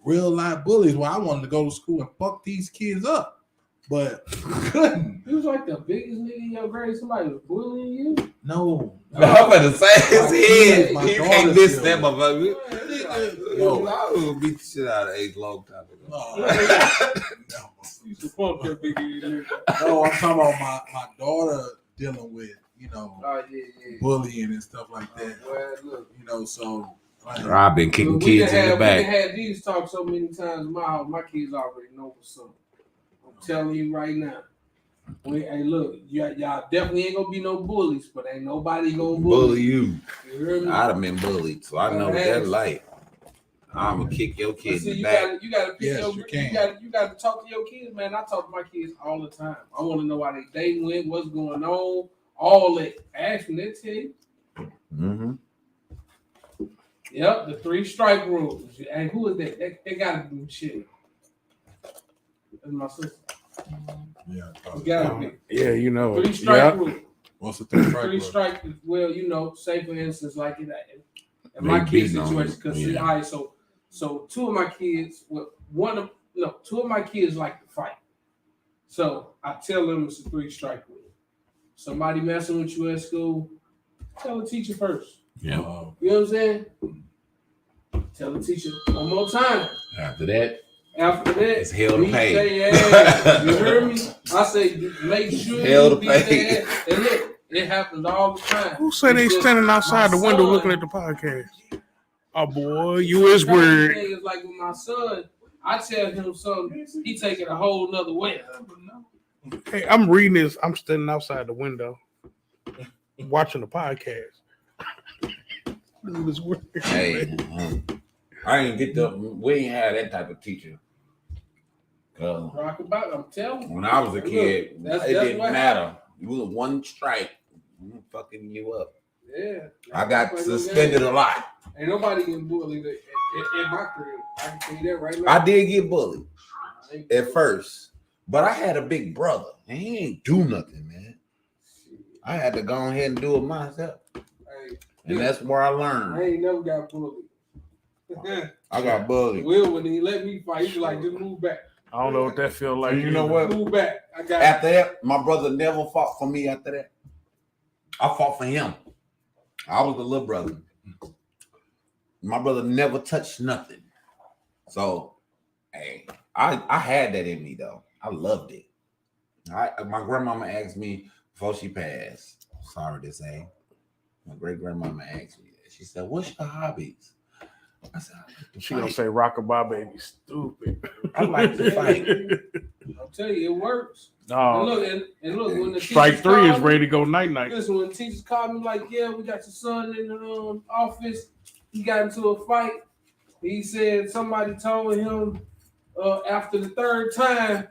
real life bullies where I wanted to go to school and fuck these kids up, but couldn't.
You was like the biggest nigga in your grade. Somebody was bullying you.
No.
I'm gonna say his head.
My
You
daughter
can't listen
still-
that motherfucker.
No.
I would beat the shit out of Ace long time ago.
No.
You used to fuck that big nigga.
No, I'm talking about my daughter dealing with,
Oh yeah.
bullying and stuff like that.
Well, look.
So like,
I've been kicking
Look,
kids in the
We
back.
had these talks so many times in my house. My kids already know what's up. I'm telling you right now. Hey, look, y'all definitely ain't gonna be no bullies, but ain't nobody gonna
Bully you.
You hear me?
I'd have been bullied, so I know what that's like. I'm gonna kick your
But
kid
see,
in the
you
back.
gotta pick
Yes,
your,
you can.
you gotta talk to your kids, man. I talk to my kids all the time. I want to know why they dating went, what's going on, all that. Ask me, they tell you.
Mm-hmm.
Yep, the 3 strike rules. And who is that? They gotta do shit. That's my sister.
yeah.
You gotta be.
Yeah, you know.
3 strike
Yeah.
rule.
What's the 3 strike?
3
rule?
strike. Well, say for instance, like in
They
my kid's
beating on
situation,
you.
because
Yeah.
all right, so 2 of my kids, 2 of my kids like to fight. So I tell them it's a 3 strike rule. Somebody messing with you at school, tell the teacher first.
Yeah.
You know what I'm saying? Tell the teacher one more time.
After that,
After that,
it's hell to
beat
pay.
their ass. You hear me? I say make sure
Hell
you
to
beat
pay.
their ass. And look, it happens all the time.
Who said they
It's just
standing outside the
my
window
son-
looking at the podcast? Oh boy, you is weird.
Thing is like with my son, I tell him something, he take it a whole nother way.
Hey, I'm reading this. I'm standing outside the window, watching the podcast. It was weird.
Hey, I ain't get the. We ain't had that type of teacher.
Rock about, I'm telling you.
When I was a kid,
Look,
it didn't
what
matter. You was 1 strike, I'm fucking you up.
Yeah.
I got suspended a lot.
Ain't nobody getting bullied in my career. I can tell you that right now.
I did get bullied at first, but I had a big brother, and he ain't do nothing, man. I had to go ahead and do it myself,
Hey,
and that's where I
I
learned.
ain't never got bullied.
I got bullied.
Will, when he let me fight, he was like, just move back.
I don't know what that feel like.
And you know what?
Move back. I got
After that, my brother never fought for me. After that, I fought for him. I was the little brother. My brother never touched nothing. So, hey, I had that in me though. I loved it. My grandmama asked me before she passed. Sorry to say, my great grandmama asked me that. She said, "What's your hobbies?" I said, "I like to
She gonna
fight."
say rockabye baby stupid.
I like to fight.
I'll tell you, it works. And
No,
look, and look, when the
strike
teachers
3 is
call me-
ready to go night night.
Listen, when the teachers called me like, yeah, we got your son in the office. He got into a fight. He said somebody told him after the 3rd time,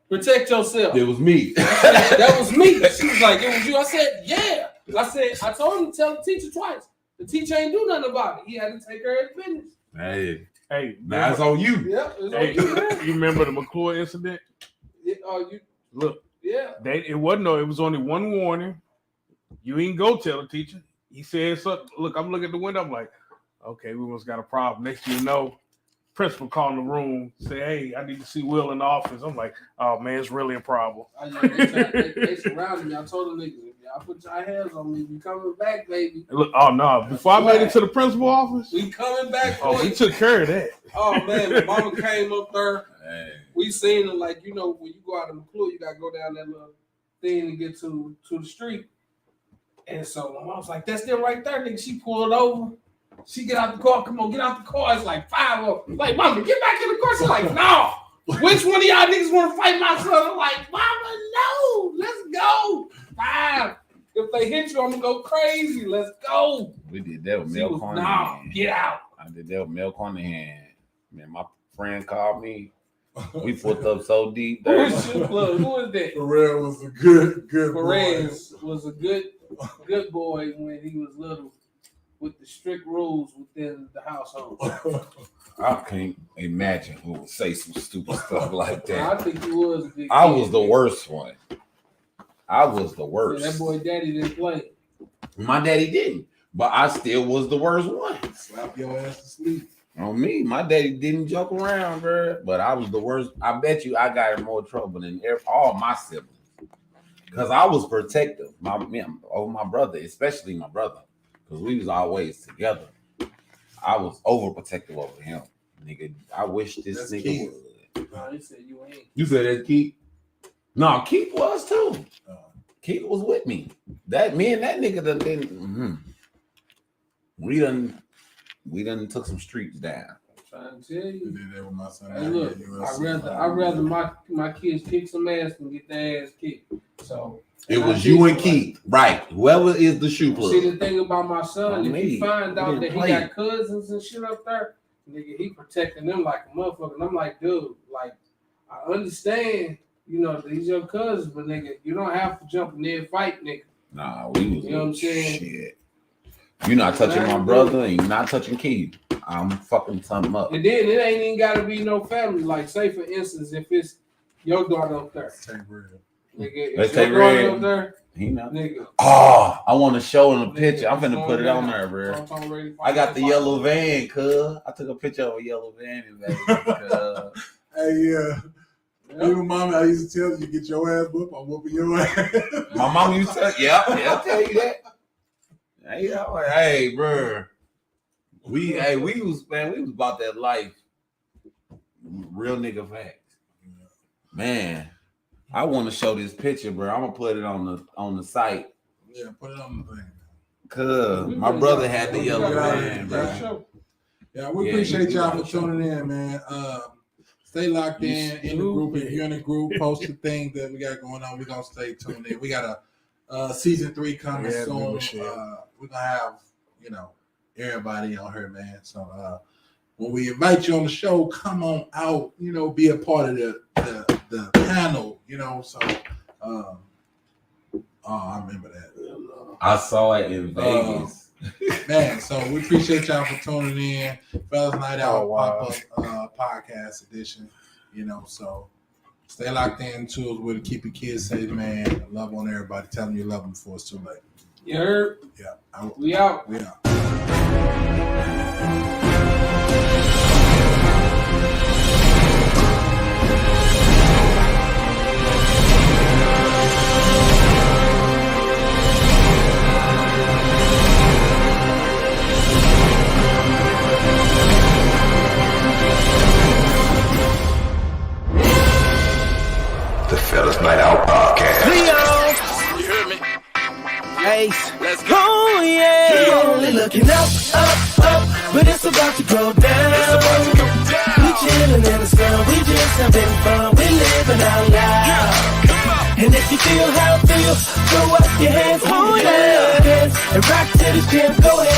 protect yourself.
It was me.
That was me. She was like, it was you. I said, yeah. I told him to tell the teacher twice. The teacher ain't do nothing about it. He had to take her as business.
Hey,
Hey,
now it's on you.
Yeah, it's
hey,
on you, man.
you remember the McClure incident?
You,
Look,
yeah.
it wasn't no. It was only one warning. You ain't go tell the teacher. He said something. Look, I'm looking at the window. I'm like, okay, we must got a problem. Next thing you know, principal called in the room, say, hey, I need to see Will in the office. I'm like, oh man, it's really a problem.
They surrounded me. I told the niggas, if y'all put your hands on me, we coming back, baby.
Look, oh no, before I made it to the principal office,
We coming back.
oh,
boy.
we took care of that.
Oh man, my mama came up there.
Hey.
We seen her like, when you go out of McClure, you gotta go down that little thing to get to the street. And so my mom's like, that's them right there, nigga. She pulled over. She get out the car. Come on, get out the car. It's like 5 of them. Like, mama, get back in the car. She's like, no. Which one of y'all niggas want to fight my son? I'm like, mama, no. Let's go. 5. If they hit you, I'm gonna go crazy. Let's go.
We did that with
She
milk
was,
on
nah,
the hand.
get out.
I did that with milk on the hand. Man, my friend called me. We fucked up so deep.
Who
There.
is that?
Pharrell was a good boy.
Perez was a good boy when he was little, with the strict rules within the household.
I can't imagine who would say some stupid stuff like
I
that.
think he was a good
I
kid,
was the
man.
worst one. I was the
Yeah,
worst.
that boy daddy didn't play.
My daddy didn't, but I still was the worst one.
Slap your ass to sleep.
On me, my daddy didn't joke around, bro. But I was the worst. I bet you I got in more trouble than all my siblings. Because I was protective over my brother, especially my brother. Because we was always together. I was overprotective over him. Nigga, I wish this
That's
nigga
Keith.
would.
No, he said you ain't.
You said that's Keith? No, Keith was too. Keith was with me. That me and that nigga done didn't. We done took some streets down.
I'm trying to tell
You
you.
did that with my son.
Hey, look, I'd rather my kids kick some ass than get their ass kicked. So
It was you and Keith, right? Whoever is the shoe plug.
see the thing about my son, if
Me.
he find out
He
that
didn't
he
play.
got cousins and shit up there, nigga, he protecting them like a motherfucker. And I'm like, dude, like I understand, you know, these your cousins, but nigga, you don't have to jump in there and fight, nigga.
Nah, we was.
You know what I'm saying?
Shit. You're not touching my brother, and you're not touching Keith. I'm fucking something up.
And then it ain't even gotta be no family. Like, say for instance, if it's your daughter up there,
Take bread.
nigga,
Let's
if your
take
daughter
Red.
up there,
He know.
nigga.
Oh, I want to show him a
nigga,
picture. I'm finna
it's
put it
going
on
down.
there, bro.
I'm ready to
I got the
fight.
yellow van, cuz. I took a picture of a yellow van in Vegas, cuz.
Hey, even mama, I used to tell you, get your ass whooped, I'm whooping your ass.
My mom used to, I'll tell you that. Hey, bro. We was about that life. Real nigga facts. Man, I want to show this picture, bro. I'm gonna put it on the site.
Yeah, put it on the thing.
Cuz my brother had the yellow van, bro.
Yeah, we
Yeah,
appreciate
you
y'all
do
for tuning in, man. Stay locked in the group. If you're in the group, post the things that we got going on. We're gonna stay tuned in. We got a season 3 coming
Yeah,
soon.
Michelle.
We're gonna have, everybody on here, man. So when we invite you on the show, come on out, be a part of the panel, So I remember that.
I saw it in Vegas.
Man, so we appreciate y'all for tuning in. Fellas Night Out
Oh, wow.
Pop-Up Podcast Edition. So stay locked in to us with it. Keep your kids safe, man. Love on everybody. Tell them you love them before it's too late.
You heard?
Yeah.
We out.
We out.
The Fellaz Night Out Podcast.
You heard me? Ace. Let's go. Oh, yeah. Only looking up, but it's about to go down. We chillin' in the sun, we just having fun, we living out loud. And if you feel how I feel, throw up your hands, hold your hands, and rock to this jam, go ahead.